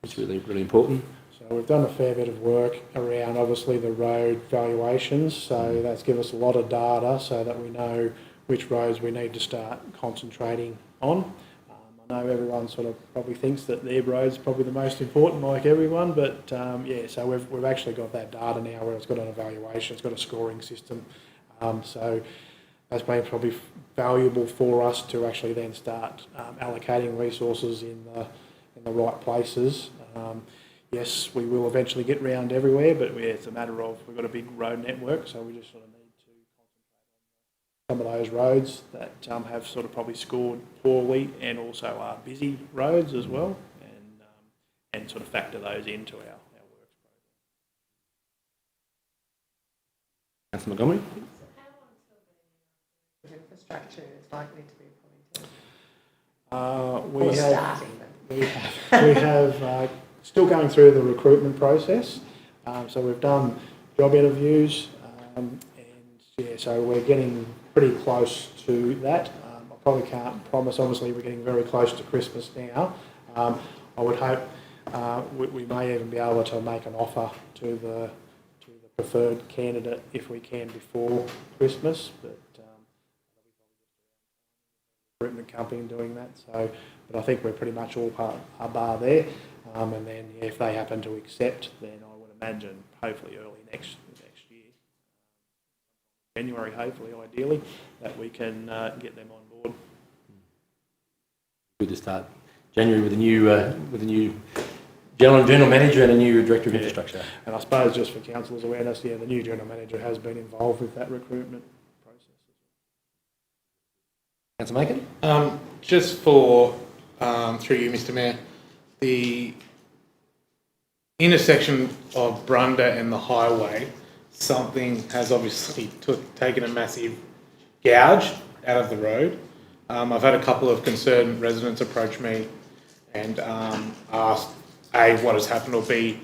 it's really, really important. So we've done a fair bit of work around obviously the road valuations, so that's given us a lot of data so that we know which roads we need to start concentrating on. I know everyone sort of probably thinks that their road's probably the most important, like everyone, but so we've actually got that data now where it's got an evaluation, it's got a scoring system. So that's been probably valuable for us to actually then start allocating resources in the right places. Yes, we will eventually get round everywhere, but it's a matter of we've got a big road network, so we just sort of need to concentrate some of those roads that have sort of probably scored poorly and also are busy roads as well, and sort of factor those into our works program. Councillor Montgomery? Infrastructure is likely to be appointed. We have still going through the recruitment process. So we've done job interviews, and yeah, so we're getting pretty close to that. I probably can't promise. Obviously, we're getting very close to Christmas now. I would hope we may even be able to make an offer to the preferred candidate if we can before Christmas, but recruitment company doing that. So, but I think we're pretty much all bar there. And then yeah, if they happen to accept, then I would imagine hopefully early next year, January, hopefully, ideally, that we can get them on board. Good to start January with a new general manager and a new director of infrastructure. And I suppose just for council's awareness, yeah, the new general manager has been involved with that recruitment process. Councillor Macon? Just for, through you, Mr Mayor, the intersection of Brunda and the highway, something has obviously taken a massive gouge out of the road. I've had a couple of concerned residents approach me and asked, A, what has happened, or B,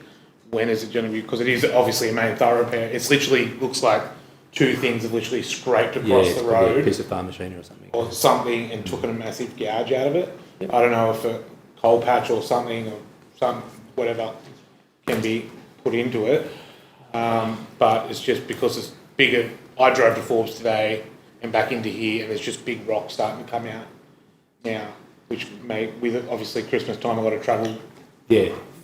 when is it going to be, because it is obviously a main thoroughfare. It's literally, looks like two things have literally scraped across the road. A piece of farm machinery or something. Or something, and took a massive gouge out of it. Yep. I don't know if a coal patch or something, or some whatever can be put into it, but it's just because it's bigger. I drove to Forbes today and back into here, and there's just big rocks starting to come out now, which may, with obviously Christmas time, I've got to travel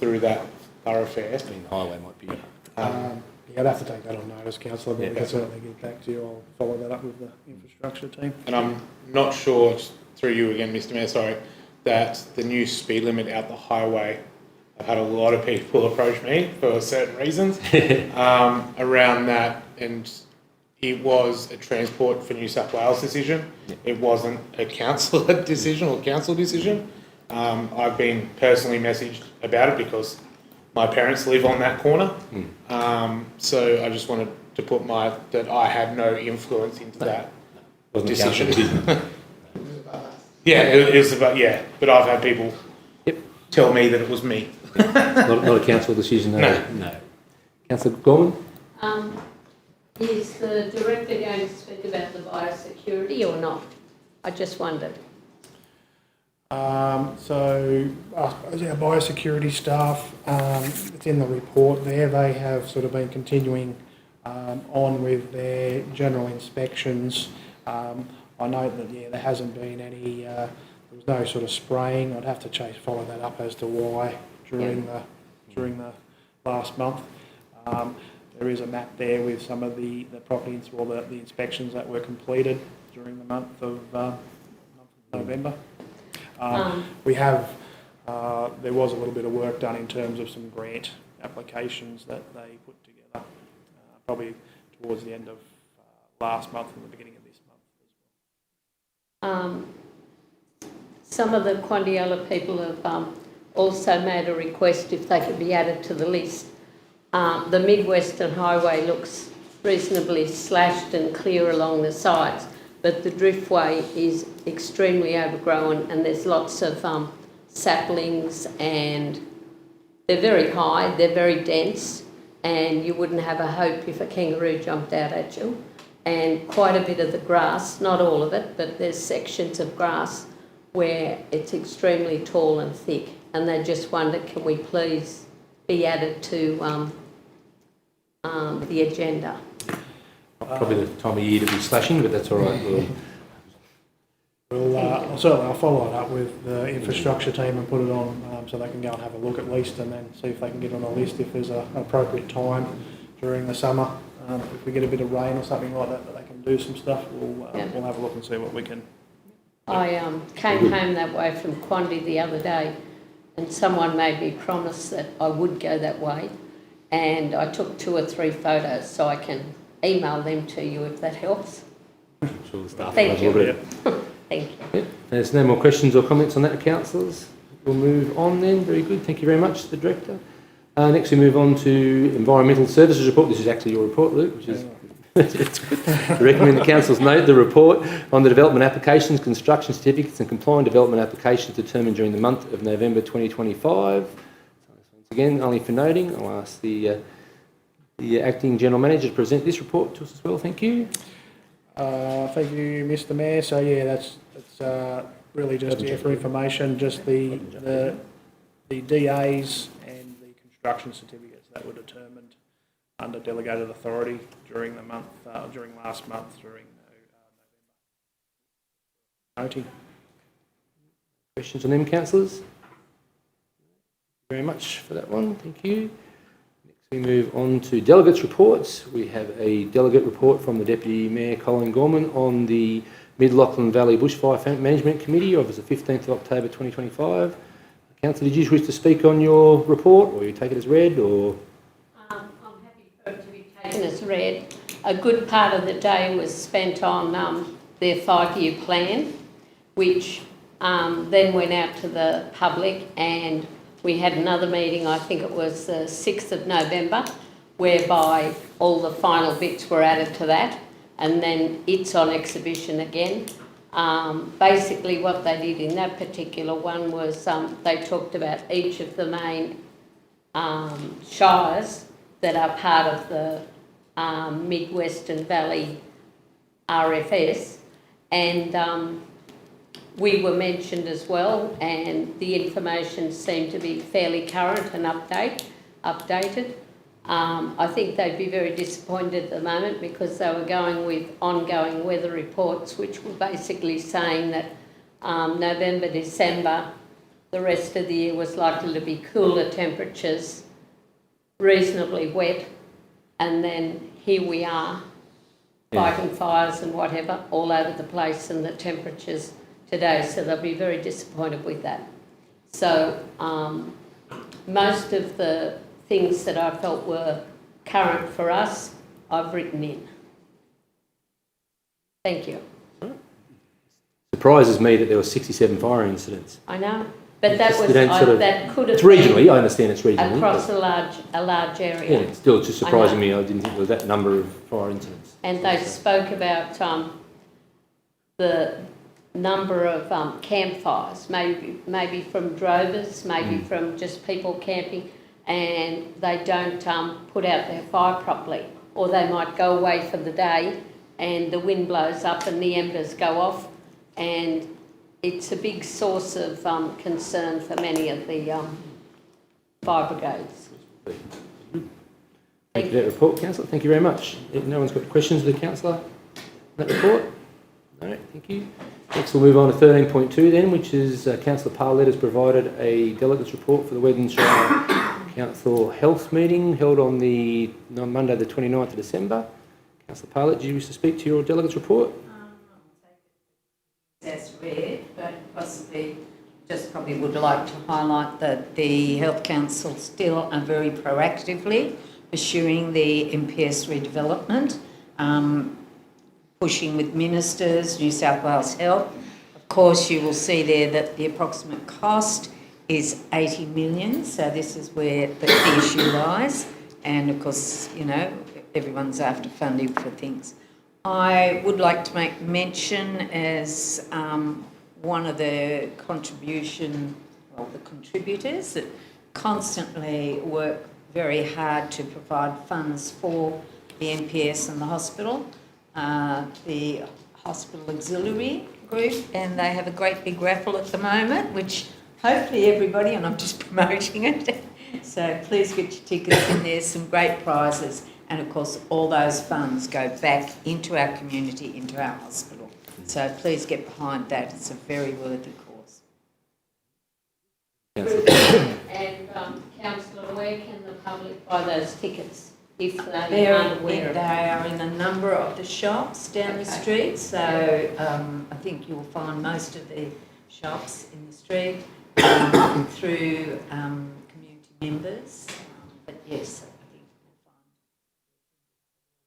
through that thoroughfare. I mean, the highway might be. Yeah, I'd have to take that on notice, councillor, but we can certainly get back to you. I'll follow that up with the infrastructure team. And I'm not sure, through you again, Mr Mayor, sorry, that the new speed limit out the highway, I've had a lot of people approach me for certain reasons around that, and it was a Transport for New South Wales decision. It wasn't a councillor decision or council decision. I've been personally messaged about it because my parents live on that corner. So I just wanted to put that I had no influence into that decision. Yeah, it was about, but I've had people tell me that it was me. not a council decision, no. Councillor Gorman? Is the director going to speak about the biosecurity or not? I just wondered. So I suppose our biosecurity staff, it's in the report there, they have sort of been continuing on with their general inspections. I note that there hasn't been any, there was no sort of spraying. I'd have to follow that up as to why during the last month. There is a map there with some of the properties or the inspections that were completed during the month of November. We have, there was a little bit of work done in terms of some grant applications that they put together, probably towards the end of last month and the beginning of this month as well. Some of the Quandiella people have also made a request if they could be added to the list. The Mid-Western Highway looks reasonably slashed and clear along the sides, but the driftway is extremely overgrown and there's lots of saplings, and they're very high, they're very dense, and you wouldn't have a hope if a kangaroo jumped out at you. And quite a bit of the grass, not all of it, but there's sections of grass where it's extremely tall and thick, and they just wonder, can we please be added to the agenda? Probably the time of year to be slashing, but that's all right. I'll follow it up with the infrastructure team and put it on so they can go and have a look at least, and then see if they can get on a list if there's an appropriate time during the summer. If we get a bit of rain or something like that they can do some stuff, we'll have a look and see what we can. I came home that way from Quandi the other day, and someone made me promise that I would go that way, and I took 2 or 3 photos so I can email them to you if that helps. I'm sure the staff Thank will you. do it. Thank you. Yep. There's no more questions or comments on that, councillors. We'll move on then. Very good. Thank you very much, the Director. Next we move on to Environmental Services Report. This is actually your report, Luke, which is it's good. I recommend the councils note the report on the development applications, construction certificates and compliant development applications determined during the month of November 2025. So once again, only for noting, I'll ask the Acting General Manager to present this report to us as well. Thank you. Thank you, Mr. Mayor. So yeah, that's really just here for information, just the DAs and the construction certificates that were determined under delegated authority during the month, during last month, during November. Noting. Questions on them, councillors? Thank you very much for that one. Thank you. Next we move on to delegates' reports. We have a delegate report from the Deputy Mayor Colin Gorman on the Mid-Lachlan Valley Bushfire Management Committee of the 15th of October 2025. Councillor, did you wish to speak on your report, or you take it as read, or...? I'm happy for it to be taken as read. A good part of the day was spent on their 5-year plan, which then went out to the public, and we had another meeting, I think it was the 6th of November, whereby all the final bits were added to that, and then it's on exhibition again. Basically what they did in that particular one was they talked about each of the main shires that are part of the Mid-Western Valley RFS, and we were mentioned as well, and the information seemed to be fairly current and updated. I think they'd be very disappointed at the moment because they were going with ongoing weather reports, which were basically saying that November, December, the rest of the year was likely to be cooler temperatures, reasonably wet, and then here we are fighting fires and whatever all over the place, and the temperatures today, so they'll be very disappointed with that. So most of the things that I felt were current for us, I've written in. Thank you. Surprises me that there were 67 fire incidents. I know, but that was that could have it's regionally. I understand it's regionally across a large area. Yeah, it's still just surprising me. I didn't think there was that number of fire incidents. And they spoke about the number of campfires, maybe from drovers, maybe from just people camping, and they don't put out their fire properly, or they might go away for the day and the wind blows up and the embers go off, and it's a big source of concern for many of the fire brigades. Thank you for that report, Councillor. Thank you very much. If no one's got questions of the Councillor on that report? No, thank you. Next we'll move on to 13.2 then, which is Councillor Parlett has provided a delegates report for the Weddin Shire Council Health meeting held on Monday the 29th of December. Councillor Parlett, do you wish to speak to your delegates report? As read, but possibly just probably would like to highlight that the Health Council still are very proactively pursuing the MPS redevelopment, pushing with ministers, New South Wales Health. Of course, you will see there that the approximate cost is 80 million, so this is where the key issue lies. And of course, you know, everyone's after funding for things. I would like to make mention as one of the contributors that constantly work very hard to provide funds for the NPS and the hospital, the Hospital Auxiliary Group, and they have a great big raffle at the moment, which hopefully everybody, and I'm just promoting it, so please get your tickets in there, some great prizes, and of course all those funds go back into our community, into our hospital. So please get behind that, it's a very worthy cause. And Councillor, where can the public buy those tickets if they aren't aware of it? They are in a number of the shops down the street, so I think you'll find most of the shops in the street through community members, but yes, I think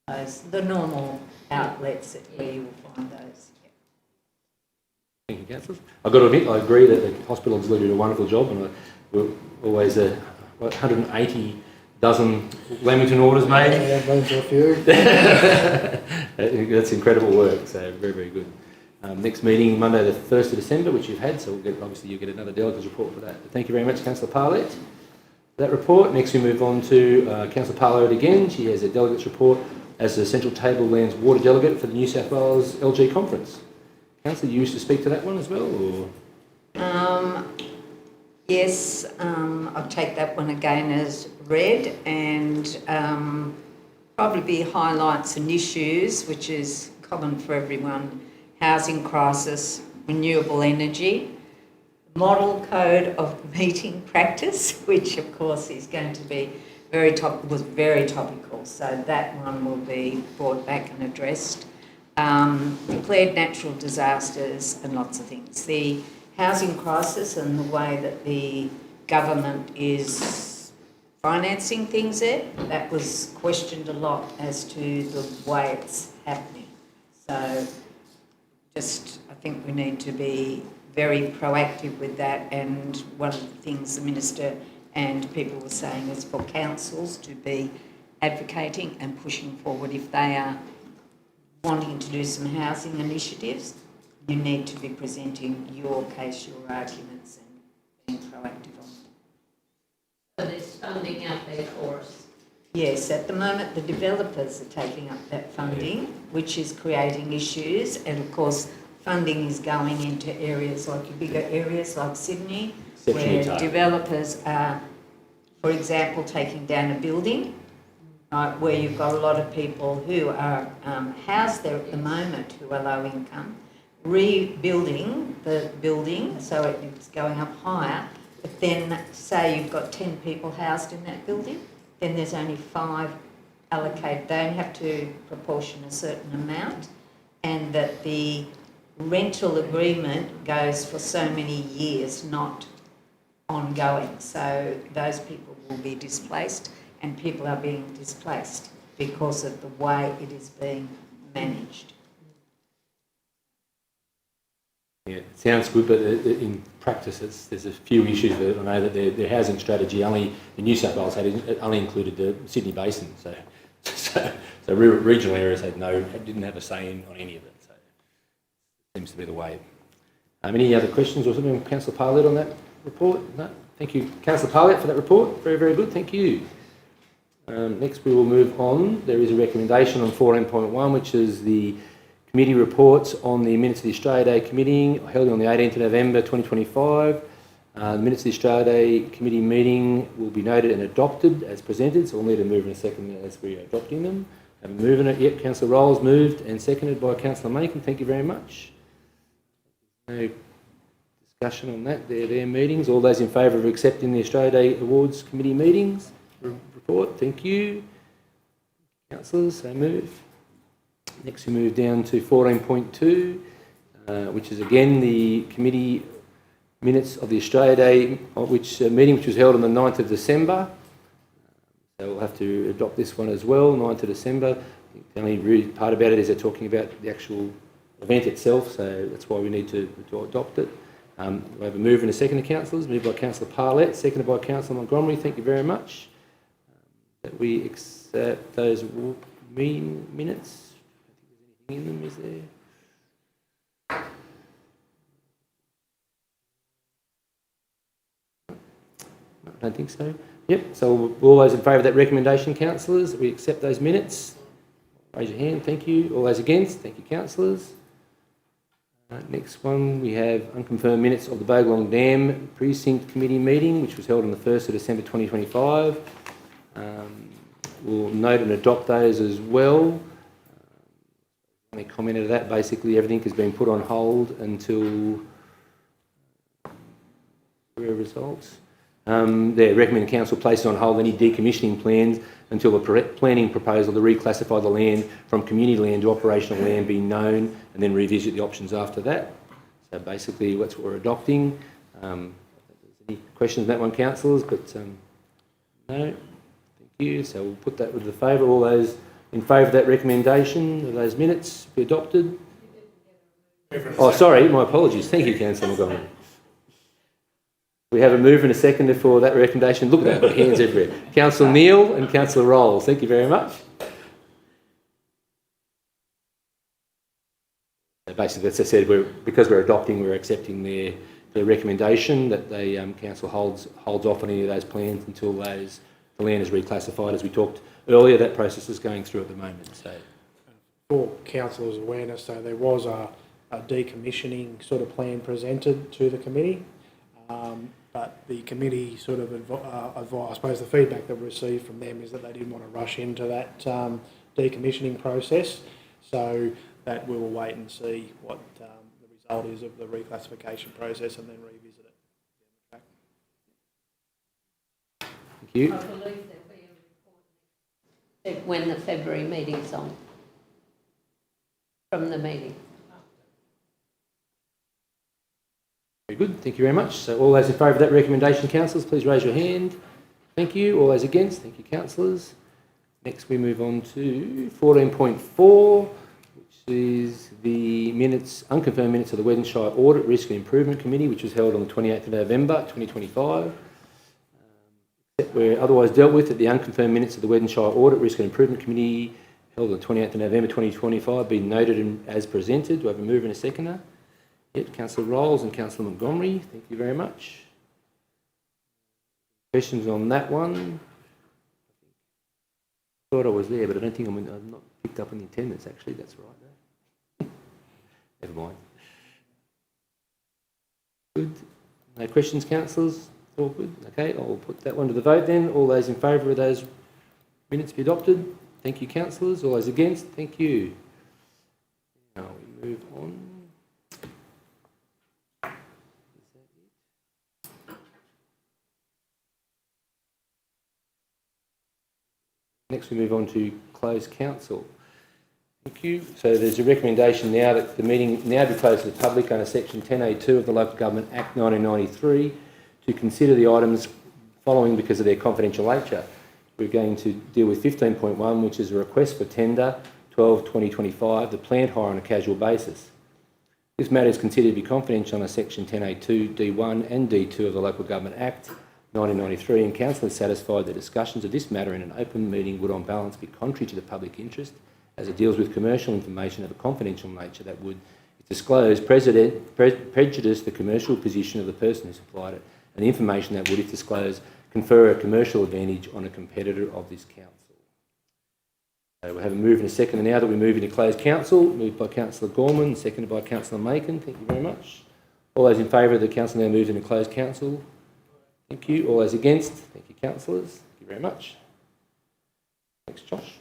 you'll find those, the normal outlets where you will find those. Thank you, councillors. I've got to admit, I agree that the hospital has did a wonderful job, and we're always 180 dozen Lamington orders made. Yeah, been to a few. That's incredible work, so very, very good. Next meeting, Monday the 1st of December, which you've had, so obviously you'll get another delegate's report for that. But thank you very much, Councillor Parlett, for that report. Next we move on to Councillor Parlett again. She has a delegate's report as the Central Tablelands Water Delegate for the New South Wales LG Conference. Councillor, you wish to speak to that one as well? Or? Yes, I'll take that one again as read, and probably highlights and issues, which is common for everyone: housing crisis, renewable energy, model code of meeting practice, which of course is going to be very topical, so that one will be brought back and addressed. Declared natural disasters and lots of things. The housing crisis and the way that the government is financing things there, that was questioned a lot as to the way it's happening. So I think we need to be very proactive with that, and one of the things the Minister and people were saying is for councils to be advocating and pushing forward if they are wanting to do some housing initiatives. You need to be presenting your case, your arguments, and being proactive on it. So there's funding out there for us. Yes, at the moment the developers are taking up that funding, which is creating issues, and of course funding is going into areas like bigger areas like Sydney, where developers are, for example, taking down a building, right, where you've got a lot of people who are housed there at the moment who are low income, rebuilding the building so it's going up higher, but then say you've got 10 people housed in that building, then there's only 5 allocated. They only have to proportion a certain amount, and that the rental agreement goes for so many years, not ongoing. So those people will be displaced, and people are being displaced because of the way it is being managed. Yeah, it sounds good, but in practice there's a few issues that I know that their housing strategy only in New South Wales only included the Sydney Basin, so regional areas didn't have a say on any of it. So it seems to be the way. Any other questions or something, Councillor Parlett, on that report? No. Thank you, Councillor Parlett, for that report. Very, very good. Thank you. Next, we will move on. There is a recommendation on 14.1, which is the committee reports on the minutes of the Australia Day Committee held on the 18th of November 2025. The minutes of the Australia Day Committee meeting will be noted and adopted as presented, so we'll need to move in a second as we are adopting them. I'm moving it. Yep, Councillor Rolls moved and seconded by Councillor Macon. Thank you very much. No discussion on that. They're their meetings. All those in favour of accepting the Australia Day Awards Committee meetings report, thank you. Councillors, so move. Next we move down to 14.2, which is again the committee minutes of the Australia Day meeting which was held on the 9th of December. So we'll have to adopt this one as well, 9th of December. I think the only rude part about it is they're talking about the actual event itself, so that's why we need to adopt it. We have a move and a second of councillors, moved by Councillor Parlett, seconded by Councillor Montgomery. Thank you very much. That we accept those meeting minutes. I don't think there's anything in them, is there? No, I don't think so. Yep, so all those in favour of that recommendation, councillors, we accept those minutes. Raise your hand, thank you. All those against, thank you, councillors. Next one, we have unconfirmed minutes of the Bogalong Dam Precinct Committee meeting, which was held on the 1st of December 2025. We'll note and adopt those as well. Any comment to that? Basically, everything has been put on hold until results. They recommend the council places on hold any decommissioning plans until the planning proposal to reclassify the land from community land to operational land be known, and then revisit the options after that. So basically that's what we're adopting. Any questions on that one, councillors? But no, thank you. So we'll put that with the favour. All those In favour of that recommendation, of those minutes be adopted? Oh, sorry, my apologies. Thank you, Councillor Montgomery. We have a mover and a seconder for that recommendation. Look at that, got hands everywhere. Councillor Neal and Councillor Rolls. Thank you very much. Basically, as I said, because we're adopting, we're accepting their recommendation that the council holds off on any of those plans until the land is reclassified. As we talked earlier, that process is going through at the moment. So, for councillors' awareness, so there was a decommissioning sort of plan presented to the committee, but the committee sort of advised, I suppose the feedback that we received from them is that they didn't want to rush into that decommissioning process. So that we will wait and see what the result is of the reclassification process and then revisit it. thank you. I believe there'll be a report when the February meeting's on, from the meeting. Very good. Thank you very much. So all those in favour of that recommendation, councillors, please raise your hand. Thank you. All those against? Thank you, councillors. Next we move on to 14.4, which is the unconfirmed minutes of the Weddin Shire Audit, Risk and Improvement Committee, which was held on the 28th of November 2025. Except where otherwise dealt with, that the unconfirmed minutes of the Weddin Shire Audit, Risk and Improvement Committee held on the 28th of November 2025 being noted as presented. Do I have a mover and a seconder? Yep, Councillor Rolls and Councillor Montgomery. Thank you very much. Questions on that one? I thought I was there, but I don't think I'm not picked up on the attendance, actually. That's right. No. Never mind. Good. No questions, councillors? All good? Okay, I'll put that one to the vote then. All those in favour of those minutes be adopted? Thank you, councillors. All those against? Thank you. Now we move on. Next we move on to closed council. Thank you. So there's a recommendation now that the meeting now be closed to the public under section 10A2 of the Local Government Act 1993 to consider the items following because of their confidential nature. We're going to deal with 15.1, which is a request for tender 12/2025, the plant hire on a casual basis. This matter is considered to be confidential under section 10A2, D1 and D2 of the Local Government Act 1993, and council is satisfied that discussions of this matter in an open meeting would on balance be contrary to the public interest, as it deals with commercial information of a confidential nature that would, if disclosed, prejudice the commercial position of the person who supplied it, and the information that would, if disclosed, confer a commercial advantage on a competitor of this council. So we'll have a move and a second. Now that we move into closed council, moved by Councillor Gorman, seconded by Councillor Macon. Thank you very much. All those in favour of the council now moved into closed council? Thank you. All those against? Thank you, councillors. Thank you very much. Thanks, Josh.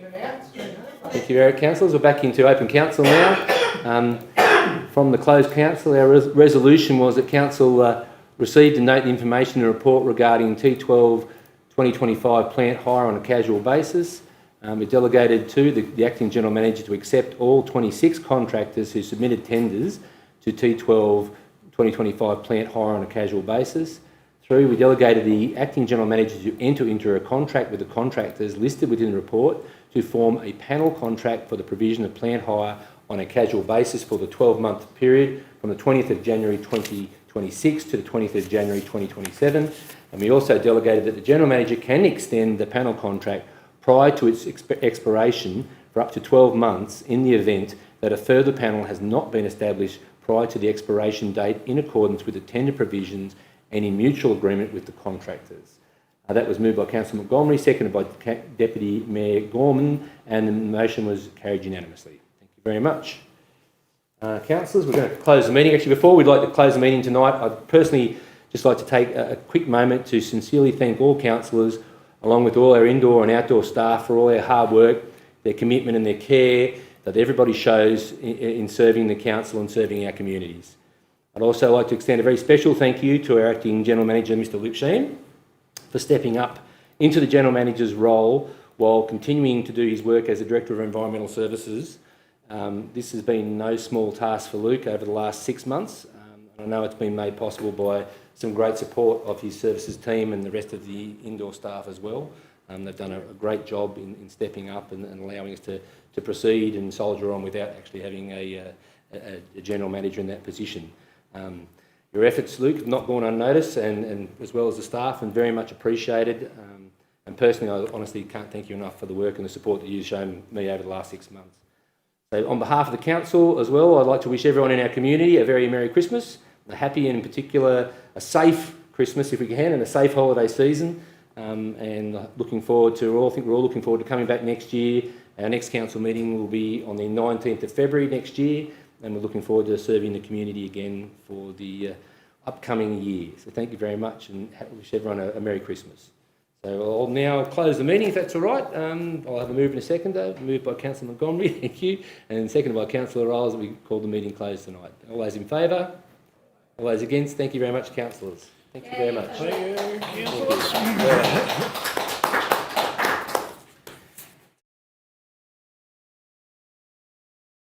Thank you, Eric. Councillors, we're back into open council now. From the closed council, our resolution was that council received and note the information and report regarding T12 2025 plant hire on a casual basis. It delegated to the acting general manager to accept all 26 contractors who submitted tenders to T12 2025 plant hire on a casual basis. 3, we delegated the acting general manager to enter into a contract with the contractors listed within the report to form a panel contract for the provision of plant hire on a casual basis for the 12-month period from the 20th of January 2026 to the 20th of January 2027. And we also delegated that the general manager can extend the panel contract prior to its expiration for up to 12 months in the event that a further panel has not been established prior to the expiration date in accordance with the tender provisions and in mutual agreement with the contractors. That was moved by Councillor Montgomery, seconded by Deputy Mayor Gorman, and the motion was carried unanimously. Thank you very much. Councillors, we're going to close the meeting. Actually, before we'd like to close the meeting tonight, I'd personally just like to take a quick moment to sincerely thank all councillors, along with all our indoor and outdoor staff, for all their hard work, their commitment and their care that everybody shows in serving the council and serving our communities. I'd also like to extend a very special thank you to our Acting General Manager, Mr Luke Sheen, for stepping up into the General Manager's role while continuing to do his work as the Director of Environmental Services. This has been no small task for Luke over the last 6 months. I know it's been made possible by some great support of his services team and the rest of the indoor staff as well. They've done a great job in stepping up and allowing us to proceed and soldier on without actually having a General Manager in that position. Your efforts, Luke, have not gone unnoticed, and as well as the staff, and very much appreciated. And personally, I honestly can't thank you enough for the work and the support that you've shown me over the last 6 months. So on behalf of the council as well, I'd like to wish everyone in our community a very Merry Christmas, a happy and in particular a safe Christmas if we can, and a safe holiday season. And looking forward to, I think we're all looking forward to coming back next year. Our next council meeting will be on the 19th of February next year, and we're looking forward to serving the community again for the upcoming year. So thank you very much, and wish everyone a Merry Christmas. So I'll now close the meeting, if that's all right. I'll have a move in a second, though. Moved by Councillor Montgomery, thank you, and seconded by Councillor Riles that we call the meeting closed tonight. All those in favour? All those against? Thank you very much, councillors. Thank you very much. Thank you, councillors.